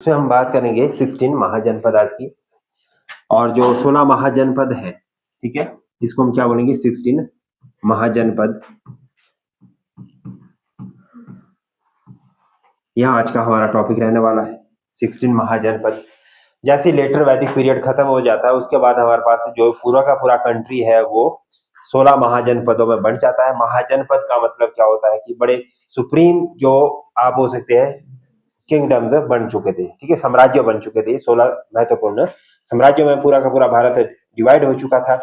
इसमें हम बात करेंगे 16 महाजनपदास की। और जो 16 महाजनपद है, ठीक है, इसको हम क्या बोलेंगे, 16 महाजनपद। यह आज का हमारा टॉपिक रहने वाला है, 16 महाजनपद। जैसे लेटर वैदिक पीरियड खत्म हो जाता है, उसके बाद हमारे पास जो पूरा का पूरा कंट्री है वो 16 महाजनपदों में बढ़ जाता है। महाजनपद का मतलब क्या होता है कि बड़े सुप्रीम, जो आप हो सकते हैं, किंगडम्स बन चुके थे, ठीक है, साम्राज्य बन चुके थे। 16 महत्वपूर्ण साम्राज्यों में पूरा का पूरा भारत डिवाइड हो चुका था।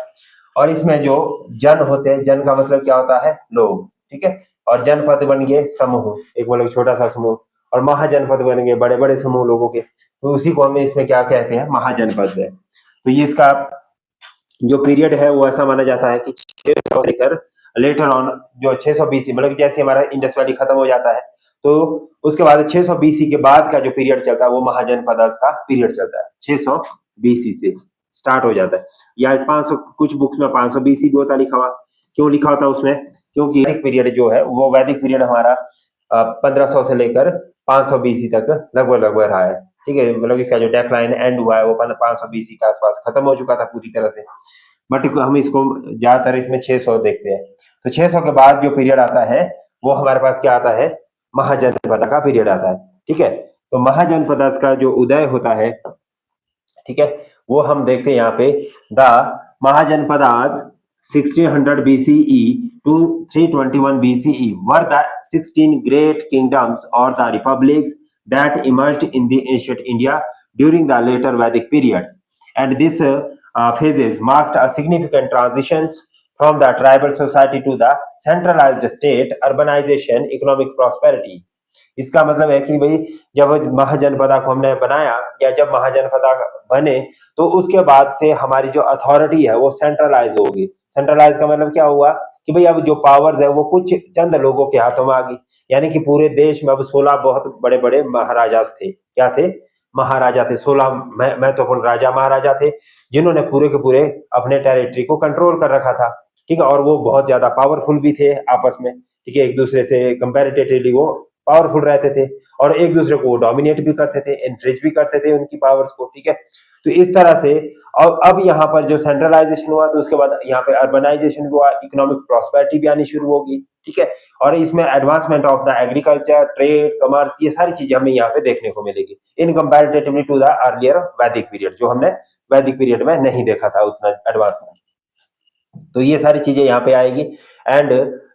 और इसमें जो जन होते हैं, जन का मतलब क्या होता है, लोग, ठीक है। और जनपद बन गए समूह, एक मतलब छोटा सा समूह। और महाजनपद बन गए बड़े बड़े समूह लोगों के। तो उसी को हमें इसमें क्या कहते हैं, महाजनपद है। तो ये इसका जो पीरियड है वो ऐसा माना जाता है कि 600 से लेकर लेटर ऑन जो 600 बीसी, मतलब जैसे हमारा इंडस वैली खत्म हो जाता है तो उसके बाद 600 बीसी के बाद का जो पीरियड चलता है वो महाजनपद का पीरियड चलता है। 600 बीसी से स्टार्ट हो जाता है, या 500, कुछ बुक्स में 500 बीसी भी होता लिखा हुआ। क्यों लिखा होता है उसमें, क्योंकि वैदिक पीरियड जो है वो वैदिक पीरियड हमारा 1500 से लेकर 500 बीसी तक लगभग रहा है, ठीक है। मतलब इसका जो डेक्लाइन एंड हुआ है वो 500 बीसी के आसपास खत्म हो चुका था पूरी तरह से। बट हम इसको ज्यादातर इसमें 600 देखते हैं। तो 600 के बाद जो पीरियड आता है वो हमारे पास क्या आता है, महाजनपद का पीरियड आता है, ठीक है। तो महाजनपद का जो उदय होता है, ठीक है, वो हम देखते हैं यहाँ पे, the mahajanapadas 1600 BCE to 321 BCE were the 16 great kingdoms or the republics that emerged in the ancient India during the later Vedic periods. And this phases marked a significant transitions from the tribal society to the centralized state, urbanization, economic prosperity. इसका मतलब है कि भाई जब महाजनपदा को हमने बनाया, या जब महाजनपदा बने, तो उसके बाद से हमारी जो अथॉरिटी है वो सेंट्रलाइज होगी। सेंट्रलाइज का मतलब क्या हुआ कि भाई अब जो पावर्स है वो कुछ चंद लोगों के हाथों में आ गई। यानी कि पूरे देश में अब 16 बहुत बड़े बड़े महाराजा थे। क्या थे, महाराजा थे। 16 महत्वपूर्ण राजा महाराजा थे जिन्होंने पूरे के पूरे अपने टेरिटरी को कंट्रोल कर रखा था, ठीक है। और वो बहुत ज्यादा पावरफुल भी थे आपस में, ठीक है, एक दूसरे से कंपेरेटिवली वो पावरफुल रहते थे और एक दूसरे को डोमिनेट भी करते थे, एनफ्रिज भी करते थे उनकी पावर्स को, ठीक है। तो इस तरह से अब यहाँ पर जो सेंट्रलाइजेशन हुआ तो उसके बाद यहाँ पे अर्बनाइजेशन भी हुआ, इकोनॉमिक प्रॉस्पेरिटी भी आनी शुरू होगी, ठीक है। और इसमें advancement of the agriculture, trade, commerce, ये सारी चीजें हमें यहाँ पे देखने को मिलेगी इन कंपैरेटिवली टू द अर्लियर वैदिक पीरियड, जो हमने वैदिक पीरियड में नहीं देखा था उतना एडवांसमेंट। तो ये सारी चीजें यहाँ पे आएगी। And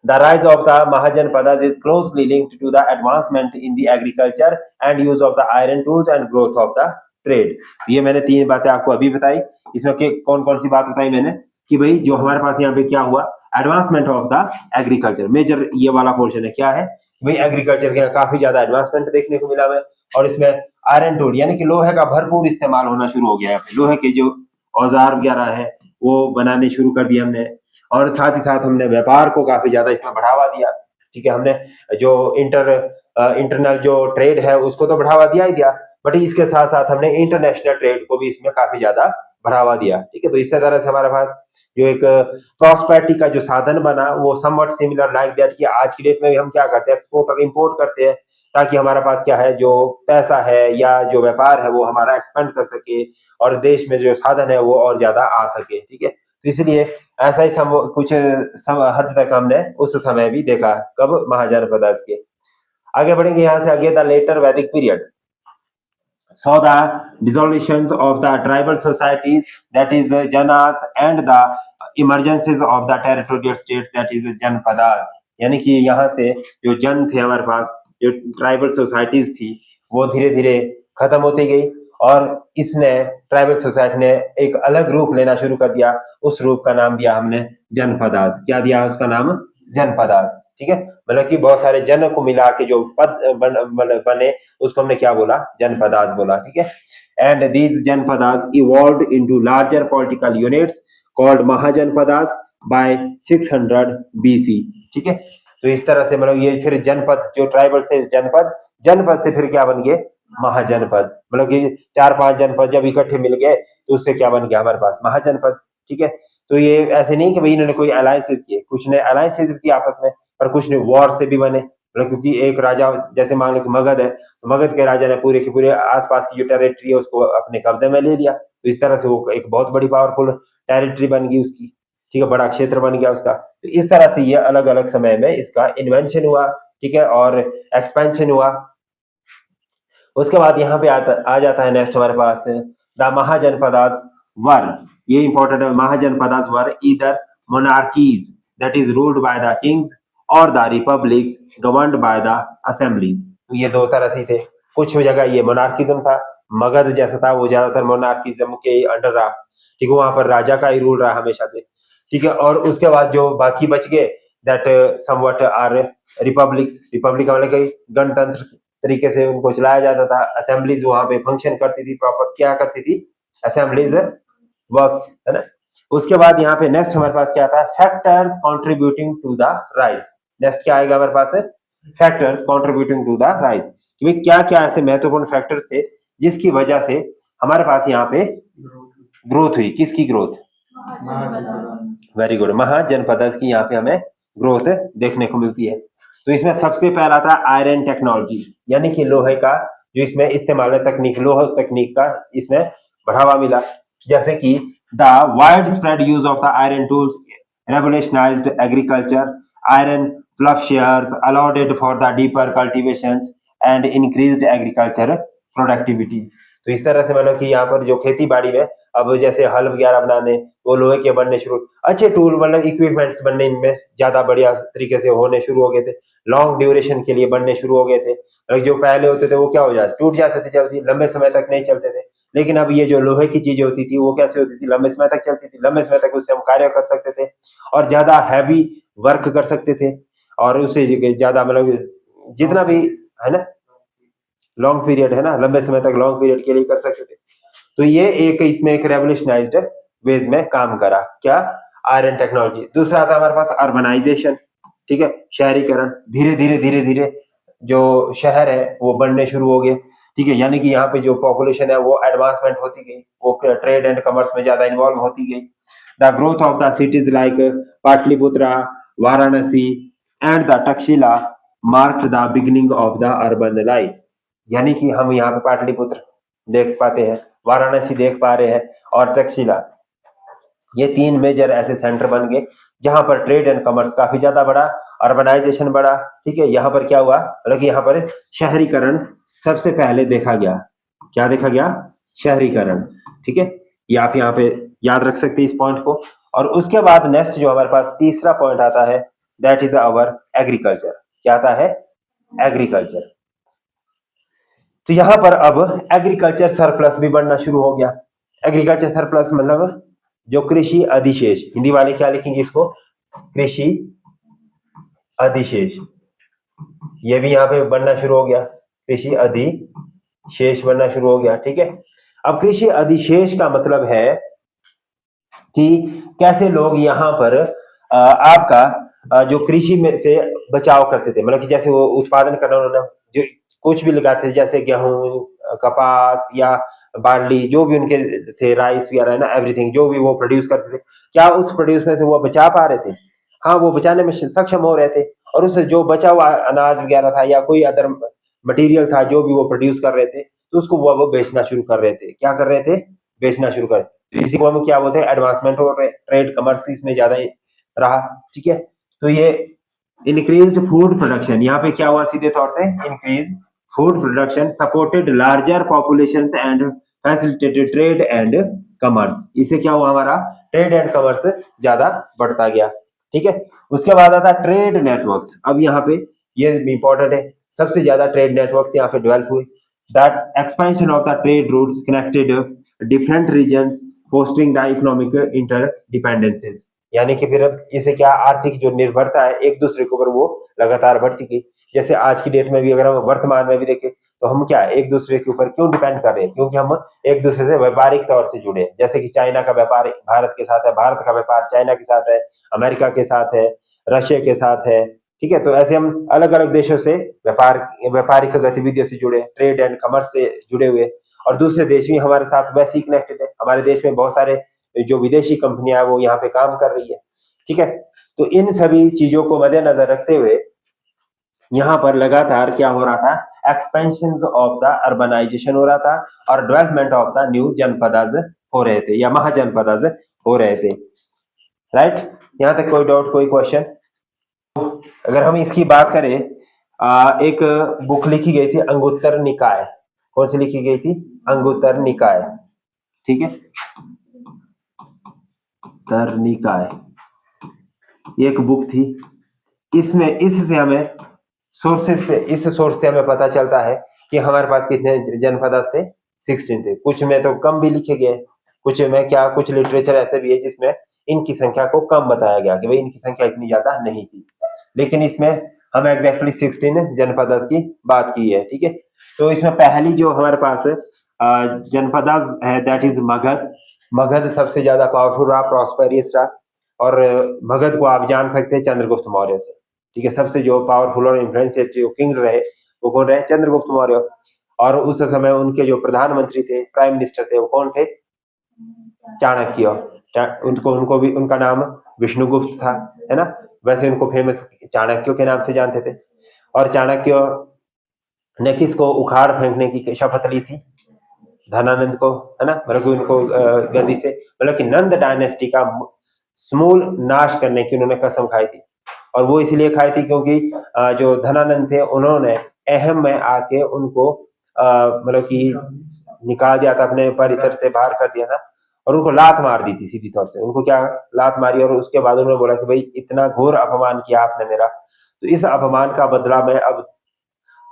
the rise of the Mahajanapadas is closely linked to the advancement in the agriculture and use of the iron tools and growth of the trade. ये मैंने 3 बातें आपको अभी बताई। इसमें कौन कौन सी बात बताई मैंने कि भाई जो हमारे पास यहाँ पे क्या हुआ, advancement of the agriculture, major ये वाला पोर्शन है। क्या है भाई, एग्रीकल्चर के काफी ज्यादा एडवांसमेंट देखने को मिला है। और इसमें आयरन टूल यानी कि लोहे का भरपूर इस्तेमाल होना शुरू हो गया है। लोहे के जो औजार वगैरह है वो बनाने शुरू कर दिए हमने। और साथ ही साथ हमने व्यापार को काफी ज्यादा इसमें बढ़ावा दिया, ठीक है। हमने जो इंटरनल जो ट्रेड है उसको तो बढ़ावा दिया ही दिया, बट इसके साथ साथ हमने इंटरनेशनल ट्रेड को भी इसमें काफी ज्यादा बढ़ावा दिया, ठीक है। तो इस तरह से हमारे पास जो एक प्रॉस्पेरिटी का जो साधन बना वो समवट सिमिलर लाइक दैट कि आज की डेट में भी हम क्या करते हैं, एक्सपोर्ट और इंपोर्ट करते हैं, ताकि हमारे पास क्या है, जो पैसा है या जो व्यापार है वो हमारा एक्सपेंड कर सके और देश में जो साधन है वो और ज्यादा आ सके, ठीक है। तो इसलिए ऐसा ही कुछ हद तक हमने उस समय भी देखा, कब, महाजनपदास के। आगे बढ़ेंगे यहाँ से आगे, द लेटर वैदिक period saw the dissolutions of the tribal societies, that is janas, and the emergences of the territorial states, that is janpadas। यानी कि यहाँ से जो जन थे हमारे पास, जो ट्राइबल सोसाइटीज थी वो धीरे धीरे खत्म होती गई और इसने ट्राइबल सोसाइटी ने एक अलग रूप लेना शुरू कर दिया। उस रूप का नाम दिया हमने जनपदास। क्या दिया उसका नाम, जनपदास, ठीक है। मतलब कि बहुत सारे जन को मिला के जो पद बने उसको हमने क्या बोला, जनपदास बोला, ठीक है। And these janapadas evolved into larger political units called mahajanapadas by 600 BC, ठीक है। तो इस तरह से मतलब ये फिर जनपद, जो ट्राइबल से जनपद, जनपद से फिर क्या बन गए, महाजनपद। मतलब कि 4-5 जनपद जब इकट्ठे मिल गए तो उससे क्या बन गया हमारे पास, महाजनपद, ठीक है। तो ये ऐसे नहीं कि भाई इन्होंने कोई अलायंसेस किए, कुछ ने अलायंसेस किए आपस में, पर कुछ ने वॉर से भी बने। मतलब क्योंकि एक राजा जैसे मान लो कि मगध है, तो मगध के राजा ने पूरे के पूरे आसपास की जो टेरिटरी है उसको अपने कब्जे में ले लिया, तो इस तरह से वो एक बहुत बड़ी पावरफुल टेरिटरी बन गई उसकी, ठीक है, बड़ा क्षेत्र बन गया उसका। तो इस तरह से ये अलग अलग समय में इसका इन्वेंशन हुआ, ठीक है, और एक्सपेंशन हुआ। उसके बाद यहाँ पे आ जाता है नेक्स्ट हमारे पास द महाजनपदास वर, ये इंपॉर्टेंट है। Mahajanapadas were either monarchies that is ruled by the kings और the republics governed by the assemblies. तो ये दो तरह से थे, कुछ जगह ये मोनार्किज्म था, मगध जैसा था वो ज्यादातर मोनार्किज्म के अंडर रहा, ठीक है, वहां पर राजा का ही रूल रहा हमेशा से, ठीक है। और उसके बाद जो बाकी बच गए that somewhat are republics, republic मतलब कि गणतंत्र तरीके से उनको चलाया जाता था, असेंबलीज वहां पे फंक्शन करती थी, प्रॉपर क्या करती थी, असेंबलीज वर्क्स, है ना। उसके बाद यहाँ पे नेक्स्ट हमारे पास क्या था, factors contributing to the rise. Next क्या आएगा हमारे पास, factors contributing to the rise, कि क्या क्या ऐसे महत्वपूर्ण फैक्टर्स थे जिसकी वजह से हमारे पास यहाँ पे ग्रोथ हुई, किसकी ग्रोथ, वेरी गुड, महाजनपद की यहाँ पे हमें ग्रोथ देखने को मिलती है। तो इसमें सबसे पहला था आयरन टेक्नोलॉजी, यानी कि लोहे का जो इसमें इस्तेमाल है, तकनीक, लोह तकनीक का इसमें बढ़ावा मिला, जैसे कि the wide spread use of the iron tools revolutionised agriculture, iron ploughshares allowed it for the deeper cultivations and increased agriculture productivity। तो इस तरह से मतलब कि यहाँ पर जो खेती बाड़ी में अब जैसे हल वगैरह बनाने वो लोहे के बनने शुरू, अच्छे टूल मतलब इक्विपमेंट्स बनने में ज्यादा बढ़िया तरीके से होने शुरू हो गए थे, लॉन्ग ड्यूरेशन के लिए बनने शुरू हो गए थे। और जो पहले होते थे वो क्या हो जाते, टूट जाते थे जल्दी, लंबे समय तक नहीं चलते थे। लेकिन अब ये जो लोहे की चीजें होती थी वो कैसे होती थी, लंबे समय तक चलती थी, लंबे समय तक उससे हम कार्य कर सकते थे और ज्यादा हैवी वर्क कर सकते थे, और उससे ज्यादा मतलब जितना भी है ना लॉन्ग पीरियड है ना, लंबे समय तक लॉन्ग पीरियड के लिए कर सकते थे। तो ये एक इसमें एक रेवोल्यूशनाइज्ड वेज में काम करा क्या, आयरन टेक्नोलॉजी। दूसरा था हमारे पास अर्बनाइजेशन, ठीक है, शहरीकरण, धीरे धीरे धीरे धीरे जो शहर है वो बनने शुरू हो गए, ठीक है, यानी कि यहाँ पे जो पॉपुलेशन है वो एडवांसमेंट होती गई, वो ट्रेड एंड कमर्स में ज्यादा इन्वॉल्व होती गई। The growth of the cities like Pataliputra, Varanasi and the Takshashila marked the beginning of the urban life, यानी कि हम यहाँ पे पाटलिपुत्र देख पाते हैं, वाराणसी देख पा रहे हैं और तक्षशिला, ये तीन मेजर ऐसे सेंटर बन गए जहां पर ट्रेड एंड कमर्स काफी ज्यादा बढ़ा, अर्बनाइजेशन बढ़ा, ठीक है। यहाँ पर क्या हुआ, मतलब कि यहाँ पर शहरीकरण सबसे पहले देखा गया, क्या देखा गया, शहरीकरण, ठीक है, ये आप यहाँ पे याद रख सकते हैं इस पॉइंट को। और उसके बाद नेक्स्ट जो हमारे पास तीसरा पॉइंट आता है दैट इज आवर एग्रीकल्चर, क्या आता है, एग्रीकल्चर। तो यहां पर अब एग्रीकल्चर सरप्लस भी बनना शुरू हो गया। एग्रीकल्चर सरप्लस मतलब जो कृषि अधिशेष, हिंदी वाले क्या लिखेंगे इसको, कृषि अधिशेष, ये भी यहाँ पे बनना शुरू हो गया, कृषि अधिशेष बनना शुरू हो गया, ठीक है। अब कृषि अधिशेष का मतलब है कि कैसे लोग यहाँ पर आपका जो कृषि में से बचाव करते थे, मतलब कि जैसे वो उत्पादन करना, उन्होंने जो कुछ भी लगाते थे जैसे गेहूं, कपास या बार्ली, जो भी उनके थे, राइस वगैरह है ना, एवरीथिंग जो भी वो प्रोड्यूस करते थे, क्या उस प्रोड्यूस में से वो बचा पा रहे थे, हाँ वो बचाने में सक्षम हो रहे थे। और उससे जो बचा हुआ अनाज वगैरह था या कोई अदर मटेरियल था जो भी वो प्रोड्यूस कर रहे थे, तो उसको वो बेचना शुरू कर रहे थे, क्या कर रहे थे, बेचना शुरू कर, तो इसी को हम क्या बोलते हैं, एडवांसमेंट हो रहे, ट्रेड कमर्स इसमें ज्यादा रहा, ठीक है। तो ये इंक्रीज्ड फूड प्रोडक्शन, यहाँ पे क्या हुआ सीधे तौर से, increase food production supported larger population and facilitated trade and commerce, इससे क्या हुआ, हमारा ट्रेड एंड कमर्स ज्यादा बढ़ता गया, ठीक है। उसके बाद आता ट्रेड नेटवर्क्स, अब यहाँ पे ये इंपॉर्टेंट है, सबसे ज्यादा ट्रेड नेटवर्क्स यहाँ पे डेवलप हुए, that expansion of the trade routes connected different regions fostering the economic interdependences, यानी कि फिर अब इसे क्या, आर्थिक जो निर्भरता है एक दूसरे के ऊपर वो लगातार बढ़ती गई। जैसे आज की डेट में भी अगर हम वर्तमान में भी देखें तो हम क्या एक दूसरे के ऊपर क्यों डिपेंड कर रहे हैं, क्योंकि हम एक दूसरे से व्यापारिक तौर से जुड़े हैं। जैसे कि चाइना का व्यापार भारत के साथ है, भारत का व्यापार चाइना के साथ है, अमेरिका के साथ है, रशिया के साथ है, ठीक है। तो ऐसे हम अलग अलग देशों से व्यापारिक गतिविधियों से जुड़े, ट्रेड एंड कमर्स से जुड़े हुए, और दूसरे देश भी हमारे साथ वैसे ही कनेक्टेड है, हमारे देश में बहुत सारे जो विदेशी कंपनियां वो यहाँ पे काम कर रही है, ठीक है। तो इन सभी चीजों को मद्देनजर रखते हुए यहाँ पर लगातार क्या हो रहा था, एक्सपेंशन ऑफ द अर्बनाइजेशन हो रहा था और डेवलपमेंट ऑफ द न्यू जनपदाज हो रहे थे या महाजनपदाज हो रहे थे। राइट, यहाँ तक कोई डाउट, कोई क्वेश्चन? अगर हम इसकी बात करें, एक बुक लिखी गई थी अंगुत्तर निकाय। कौन सी लिखी गई थी? अंगुत्तर निकाय। ठीक है, अंगुत्तर निकाय एक बुक थी। इसमें इससे हमें सोर्सेस से, इस सोर्स से हमें पता चलता है कि हमारे पास कितने जनपद थे, 16 थे। कुछ में तो कम भी लिखे गए, कुछ में क्या, कुछ लिटरेचर ऐसे भी है जिसमें इनकी संख्या को कम बताया गया कि भाई इनकी संख्या इतनी ज्यादा नहीं थी, लेकिन इसमें हम एग्जैक्टली 16 जनपद की बात की है। ठीक है, तो इसमें पहली जो हमारे पास जनपद है दैट इज मगध। मगध सबसे ज्यादा पावरफुल रहा, प्रॉस्पेरियस रहा, और मगध को आप जान सकते हैं चंद्रगुप्त मौर्य से। ठीक है, सबसे जो पावरफुल और इन्फ्लुएंशियल जो किंग रहे वो कौन रहे? चंद्रगुप्त मौर्य। और उस समय उनके जो प्रधानमंत्री थे, प्राइम मिनिस्टर थे, वो कौन थे? चाणक्य। उनको उनको भी उनका नाम विष्णुगुप्त था, है ना? वैसे उनको फेमस चाणक्य के नाम से जानते थे। और चाणक्य ने किसको उखाड़ फेंकने की शपथ ली थी? धनानंद को, है ना? मतलब कि उनको गद्दी से, मतलब कि नंद डायनेस्टी का समूल नाश करने की उन्होंने कसम खाई थी। और वो इसलिए खाई थी क्योंकि जो धनानंद थे उन्होंने अहम में आके उनको मतलब कि निकाल दिया था, अपने परिसर से बाहर कर दिया था और उनको लात मार दी थी सीधी तौर से। उनको क्या लात मारी, और उसके बाद उन्होंने बोला कि भाई इतना घोर अपमान किया आपने मेरा, तो इस अपमान का बदला मैं अब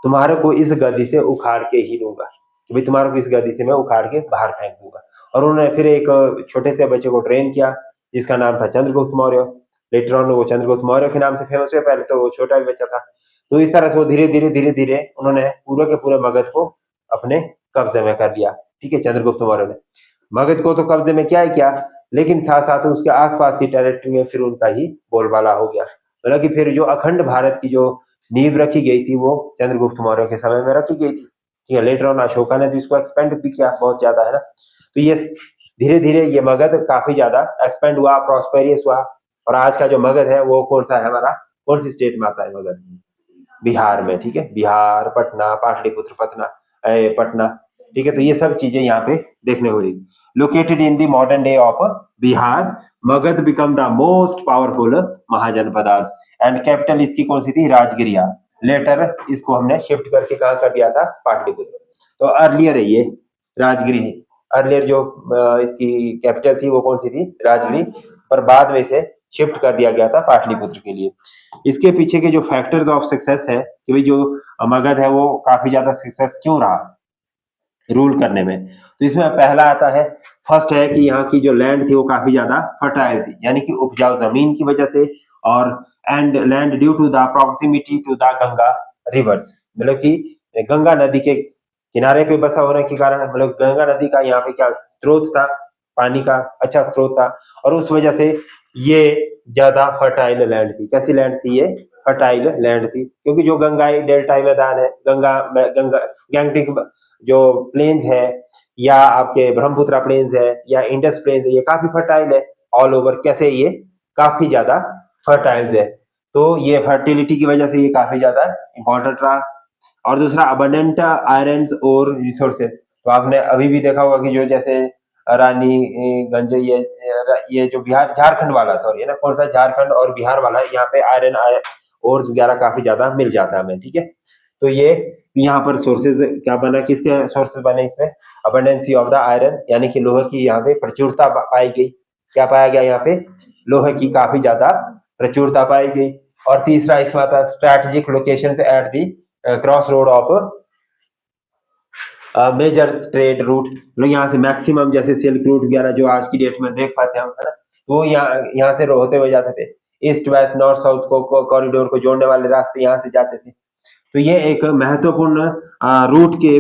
तुम्हारे को इस गद्दी से उखाड़ के ही लूंगा, कि भाई तुम्हारे को इस गद्दी से मैं उखाड़ के बाहर फेंक दूंगा। और उन्होंने फिर एक छोटे से बच्चे को ट्रेन किया जिसका नाम था चंद्रगुप्त मौर्य। लेटर ऑन वो चंद्रगुप्त मौर्य के नाम से फेमस हुए, पहले तो वो छोटा ही बच्चा था। तो इस तरह से वो धीरे धीरे उन्होंने पूरे के पूरे मगध को अपने कब्जे में कर लिया। ठीक है, चंद्रगुप्त मौर्य ने मगध को तो कब्जे में क्या ही किया, लेकिन साथ साथ उसके आसपास की टेरिटरी में फिर उनका ही बोलबाला हो गया। मतलब कि फिर जो अखंड भारत की जो नींव रखी गई थी वो चंद्रगुप्त मौर्य के समय में रखी गई थी। ठीक है, लेटर ऑन अशोका ने तो इसको एक्सपेंड भी किया बहुत ज्यादा, है ना? तो ये धीरे धीरे ये मगध काफी ज्यादा एक्सपेंड हुआ, प्रॉस्पेरियस हुआ। और आज का जो मगध है वो कौन सा है हमारा, कौन सी स्टेट में आता है मगध? बिहार में। ठीक है, बिहार, पटना, पाटलिपुत्र, पटना। ठीक है, तो ये सब चीजें यहाँ पे देखने को मिली। Located in the modern day of Bihar, Magadha become the most powerful mahajanapada and capital इसकी कौन सी थी? राजगिरिया। लेटर इसको हमने शिफ्ट करके कहा कर दिया था? पाटलिपुत्र। तो अर्लियर है ये राजगिरी। अर्लियर जो इसकी कैपिटल थी वो कौन सी थी? राजगिरी। पर बाद में इसे शिफ्ट कर दिया गया था पाटलिपुत्र के लिए। इसके पीछे के जो फैक्टर्स ऑफ सक्सेस है कि भाई जो मगध है वो काफी ज्यादा सक्सेस क्यों रहा रूल करने में, तो इसमें पहला आता है, फर्स्ट है कि यहाँ की जो लैंड थी वो काफी ज्यादा फर्टाइल थी, यानी कि उपजाऊ जमीन की वजह से। और and land due to the proximity to the Ganga rivers, मतलब कि गंगा नदी के किनारे पे बसा होने के कारण, मतलब गंगा नदी का यहाँ पे क्या स्रोत था, पानी का अच्छा स्रोत था, और उस वजह से ये ज्यादा फर्टाइल लैंड थी। कैसी लैंड थी ये? फर्टाइल लैंड थी, क्योंकि जो गंगाई डेल्टाई मैदान है, गंगा गैंगटिक जो प्लेन्स है, या आपके ब्रह्मपुत्र प्लेन्स है, या इंडस प्लेन्स है, ये काफी फर्टाइल है ऑल ओवर। कैसे? ये काफी ज्यादा फर्टाइल्स है, तो ये फर्टिलिटी की वजह से ये काफी ज्यादा इंपॉर्टेंट रहा। और दूसरा अबंडेंट आयरन और रिसोर्सेज, तो आपने अभी भी देखा होगा कि जो जैसे रानीगंज, ये जो बिहार झारखंड वाला, सॉरी है ना, कौन सा झारखंड और बिहार वाला, यहाँ पे आयरन और वगैरह काफी ज्यादा मिल जाता है हमें। ठीक है, तो ये यहाँ पर सोर्सेज क्या बना, किसके सोर्सेज बने इसमें? अबंडेंसी ऑफ द आयरन, यानी कि लोहे की यहाँ पे प्रचुरता पाई गई। क्या पाया गया यहाँ पे? लोहे की काफी ज्यादा प्रचुरता पाई गई। और तीसरा इसमें आता है strategic location at the crossroad of major trade route, लोग यहाँ से मैक्सिमम जैसे सिल्क रूट वगैरह जो आज की डेट में देख पाते हैं हम, है ना, वो यहाँ से होते हुए जाते थे। ईस्ट वेस्ट नॉर्थ साउथ को कॉरिडोर को जोड़ने वाले रास्ते यहाँ से जाते थे। तो ये एक महत्वपूर्ण रूट के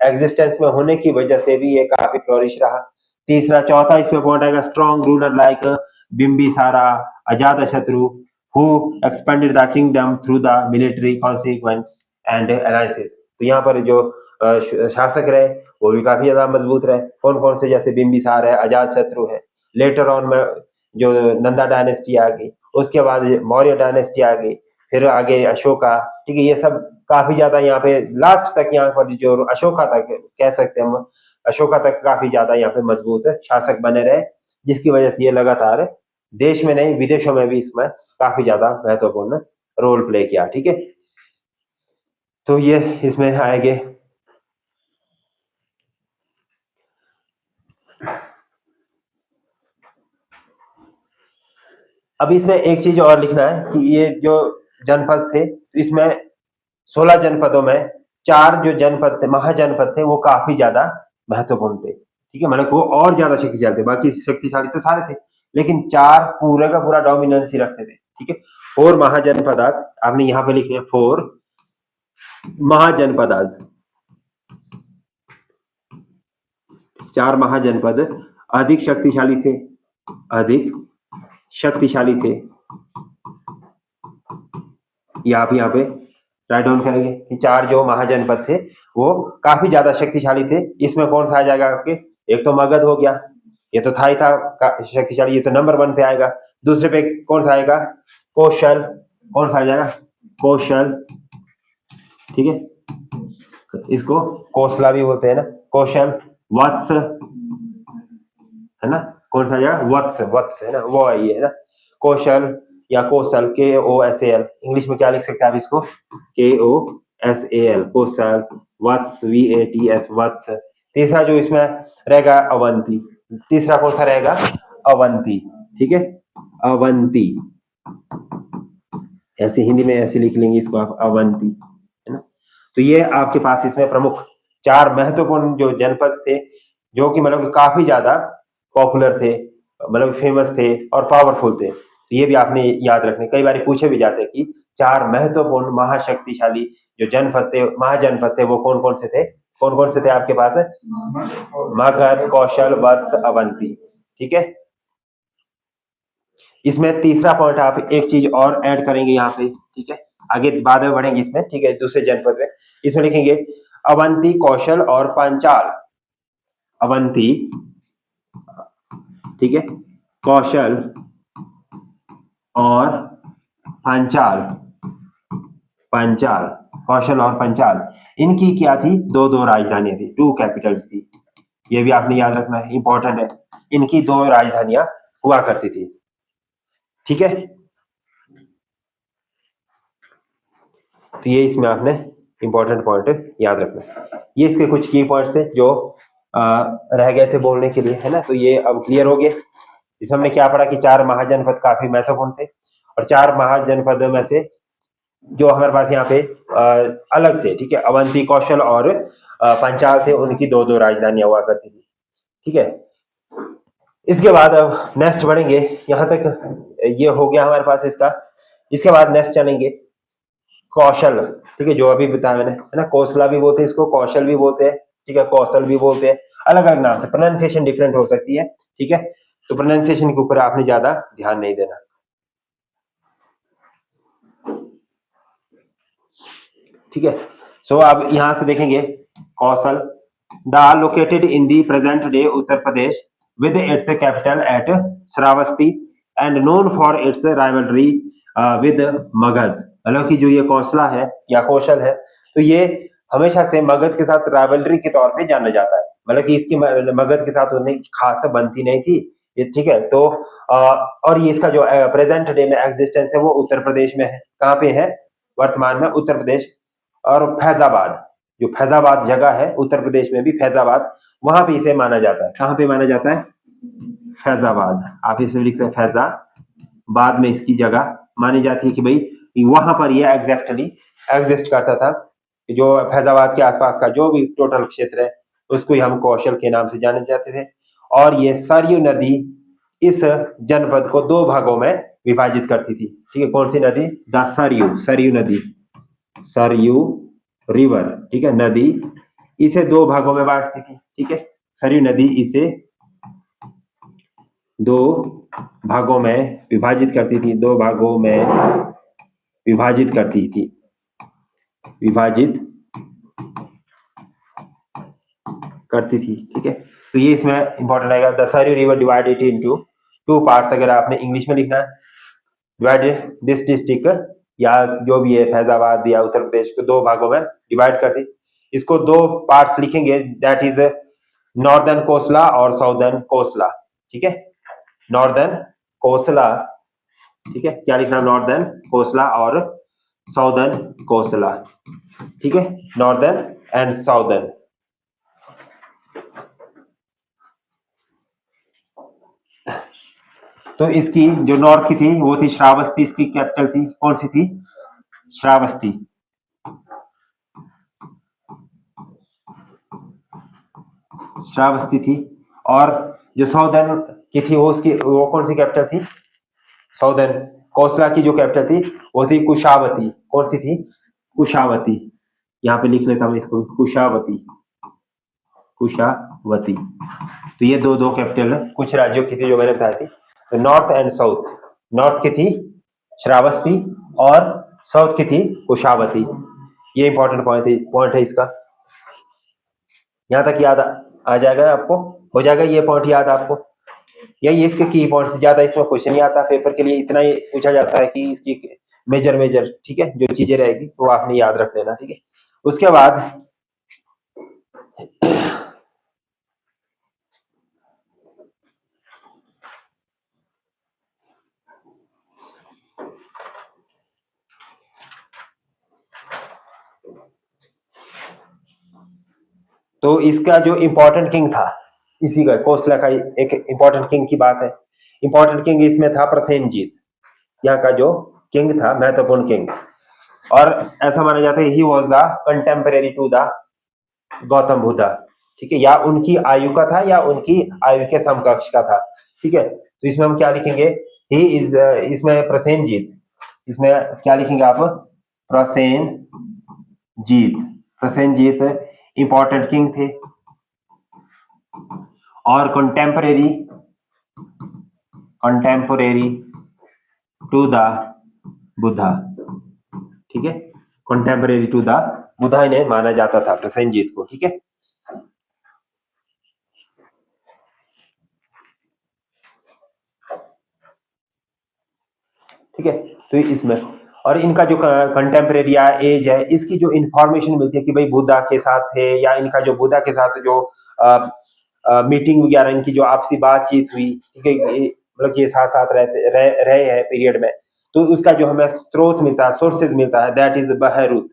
एग्जिस्टेंस में होने की वजह से भी ये काफी फ्लोरिश रहा। तीसरा चौथा इसमें पॉइंट आएगा, स्ट्रॉन्ग रूलर लाइक बिम्बिसारा, अजात शत्रु, who expanded the kingdom through the military consequence and alliances. तो यहाँ पर जो शासक रहे वो भी काफी ज्यादा मजबूत रहे। कौन कौन से? जैसे बिम्बिसार है, अजात शत्रु है। लेटर ऑन में जो नंदा डायनेस्टी आ गई, उसके बाद मौर्य डायनेस्टी आ गई, फिर आगे अशोका, ठीक है, ये सब काफी ज्यादा यहाँ पे लास्ट तक, यहाँ पर जो अशोका तक कह सकते हैं हम, अशोका तक काफी ज्यादा यहाँ पे मजबूत शासक बने रहे, जिसकी वजह से ये लगातार देश में नहीं विदेशों में भी इसमें काफी ज्यादा महत्वपूर्ण रोल प्ले किया। ठीक है, तो ये इसमें आएंगे। अब इसमें एक चीज और लिखना है कि ये जो जनपद थे, इसमें 16 जनपदों में 4 जो जनपद थे, महाजनपद थे, वो काफी ज्यादा महत्वपूर्ण थे। ठीक है, मतलब वो और ज्यादा शक्तिशाली थे, बाकी शक्तिशाली तो सारे थे, लेकिन 4 पूरा का पूरा डोमिनेंस ही रखते थे। ठीक है, 4 महाजनपदास, आपने यहाँ पे लिखे 4 महाजनपदास, 4 महाजनपद अधिक शक्तिशाली थे, अधिक शक्तिशाली थे। ये आप यहाँ पे राइट डाउन करेंगे कि 4 जो महाजनपद थे वो काफी ज्यादा शक्तिशाली थे। इसमें कौन सा आ जाएगा आपके, एक तो मगध हो गया, ये तो था ही था शक्तिशाली, ये तो नंबर 1 पे आएगा। दूसरे पे कौन सा आएगा, कौशल, कौन सा आ जाएगा, कौशल। ठीक है, इसको कौशला भी बोलते हैं ना, कौशल, वत्स है ना, कौन सा आ जाएगा, वत्स, वत्स है ना, वो आई है ना, कौशल या कौशल, KOSAL। इंग्लिश में क्या लिख सकते हैं आप इसको, KOSAL, कौशल, वत्स, VATS, वत्स। तीसरा जो इसमें रहेगा अवंती, तीसरा कौन सा रहेगा, अवंती। ठीक है, अवंती, ऐसे हिंदी में ऐसे लिख लेंगे इसको आप, अवंती, है ना। तो ये आपके पास इसमें प्रमुख 4 महत्वपूर्ण जो जनपद थे, जो कि मतलब काफी ज्यादा पॉपुलर थे, मतलब फेमस थे और पावरफुल थे। तो ये भी आपने याद रखने, कई बार पूछे भी जाते हैं कि 4 महत्वपूर्ण महाशक्तिशाली जो जनपद थे, महाजनपद थे, वो कौन कौन से थे, कौन कौन से थे आपके पास है, मगध, कौशल, वत्स, अवंती। ठीक है, इसमें तीसरा पॉइंट आप एक चीज और ऐड करेंगे यहाँ पे। ठीक है, आगे बाद में बढ़ेंगे इसमें। ठीक है, दूसरे जनपद में इसमें लिखेंगे अवंती, कौशल और पांचाल। अवंती, ठीक है, कौशल और पांचाल, पांचाल, कौशल और पांचाल, इनकी क्या थी, 2-2 राजधानियां थी, 2 कैपिटल्स थी। ये भी आपने याद रखना है, इंपॉर्टेंट है। इनकी 2 राजधानियां हुआ करती थी। ठीक है, तो ये इसमें आपने इंपॉर्टेंट पॉइंट याद रखना। ये इसके कुछ की पॉइंट्स थे जो रह गए थे बोलने के लिए, है ना। तो ये अब क्लियर हो गए। इसमें हमने क्या पढ़ा कि 4 महाजनपद काफी महत्वपूर्ण थे, और 4 महाजनपदों में से जो हमारे पास यहाँ पे अलग से, ठीक है, अवंती, कौशल और पांचाल थे, उनकी 2-2 राजधानियां हुआ करती थी। ठीक है, इसके बाद अब नेक्स्ट बढ़ेंगे, यहाँ तक ये हो गया हमारे पास इसका। इसके बाद नेक्स्ट चलेंगे कौशल। ठीक है, जो अभी बताया मैंने, है ना, कौशला भी बोलते हैं इसको, कौशल भी बोलते हैं, ठीक है, कौशल भी बोलते हैं, अलग अलग नाम से, प्रोनाउंसिएशन डिफरेंट हो सकती है। ठीक है, तो प्रोनाउंसिएशन के ऊपर आपने ज्यादा ध्यान नहीं देना। ठीक है, सो अब यहां से देखेंगे Kosala, the located in the present day Uttar Pradesh with its capital at Shravasti and known for its rivalry with Magadha. मतलब कि जो ये कौशला है या कौशल है, तो ये हमेशा से मगध के साथ राइवलरी के तौर पे जाना जाता है। मतलब कि इसकी मगध के साथ उन्हें खास बनती नहीं थी ये। ठीक है, तो और ये इसका जो प्रेजेंट डे में एग्जिस्टेंस है वो उत्तर प्रदेश में है। कहाँ पे है, वर्तमान में उत्तर प्रदेश। और फैजाबाद, जो फैजाबाद जगह है उत्तर प्रदेश में भी, फैजाबाद, वहां पे इसे माना जाता है। कहाँ पे माना जाता है, फैजाबाद। आप इसे लिख सकते, फैजाबाद में इसकी जगह मानी जाती है कि भाई वहां पर ये एग्जैक्टली एग्जिस्ट करता था। जो फैजाबाद के आसपास का जो भी टोटल क्षेत्र है उसको ही हम कौशल के नाम से जाने जाते थे। और ये सरयू नदी इस जनपद को 2 भागों में विभाजित करती थी। ठीक है, कौन सी नदी, द सरयू, सरयू नदी, सरयू रिवर, ठीक है, नदी इसे 2 भागों में बांटती थी। ठीक है, सरयू नदी इसे 2 भागों में विभाजित करती थी, 2 भागों में विभाजित करती थी, विभाजित करती थी। ठीक है, तो ये इसमें इंपॉर्टेंट आएगा, the Saryu river divided into 2 parts. अगर आपने इंग्लिश में लिखना है, डिवाइडेड दिस डिस्ट्रिक्ट या जो भी है फैजाबाद या उत्तर प्रदेश को दो भागों में डिवाइड कर दी। इसको दो पार्ट्स लिखेंगे, दैट इज नॉर्दर्न कोसला और साउदर्न कोसला। ठीक है, नॉर्दर्न कोसला, ठीक है, क्या लिखना, नॉर्दर्न कोसला और साउदर्न कोसला। ठीक है, नॉर्दर्न एंड साउदर्न। तो इसकी जो नॉर्थ की थी वो थी श्रावस्ती, इसकी कैपिटल थी, कौन सी थी, श्रावस्ती। श्रावस्ती थी। और जो साउदर्न की थी वो कौन सी कैपिटल थी, साउदर्न कोसला की जो कैपिटल थी वो थी कुशावती। कौन सी थी, कुशावती। यहाँ पे लिख लेता हूं इसको, कुशावती, कुशावती। तो ये दो दो कैपिटल कुछ राज्यों की थी जो मैंने बताई थी। तो नॉर्थ एंड साउथ, नॉर्थ की थी श्रावस्ती और साउथ की थी कुशावती। ये इंपॉर्टेंट पॉइंट है इसका। यहां तक याद आ जाएगा आपको, हो जाएगा ये पॉइंट याद आपको। यही इसके की पॉइंट्स, ज्यादा इसमें क्वेश्चन नहीं आता पेपर के लिए, इतना ही पूछा जाता है कि इसकी मेजर, ठीक है, जो चीजें रहेगी वो आपने याद रख लेना। ठीक है, उसके बाद तो इसका जो इंपॉर्टेंट किंग था, इसी का कोसला का एक इंपॉर्टेंट किंग की बात है। इंपॉर्टेंट किंग इसमें था प्रसेनजीत, यहाँ का जो किंग था, महत्वपूर्ण किंग। और ऐसा माना जाता है he was the contemporary to the Gautam Buddha. ठीक है, या उनकी आयु का था या उनकी आयु के समकक्ष का था। ठीक है, तो इसमें हम क्या लिखेंगे, ही इज, इसमें प्रसेनजीत, इसमें क्या लिखेंगे आप, प्रसेनजीत। प्रसेनजीत इंपॉर्टेंट किंग थे और कंटेम्परेरी टू द बुद्धा। ठीक है, कंटेम्परेरी टू द बुद्धा इन्हें माना जाता था, प्रसेनजीत को। ठीक है, ठीक है, तो इसमें और इनका जो कंटेम्परेरी या एज है, इसकी जो इंफॉर्मेशन मिलती है कि भाई बुद्धा के साथ थे, या इनका जो बुद्धा के साथ जो मीटिंग वगैरह, इनकी जो आपसी बातचीत हुई, ठीक है, मतलब ये साथ साथ रहे हैं पीरियड में, तो उसका जो हमें स्रोत मिलता है, सोर्सेज मिलता है, दैट इज बहरूत,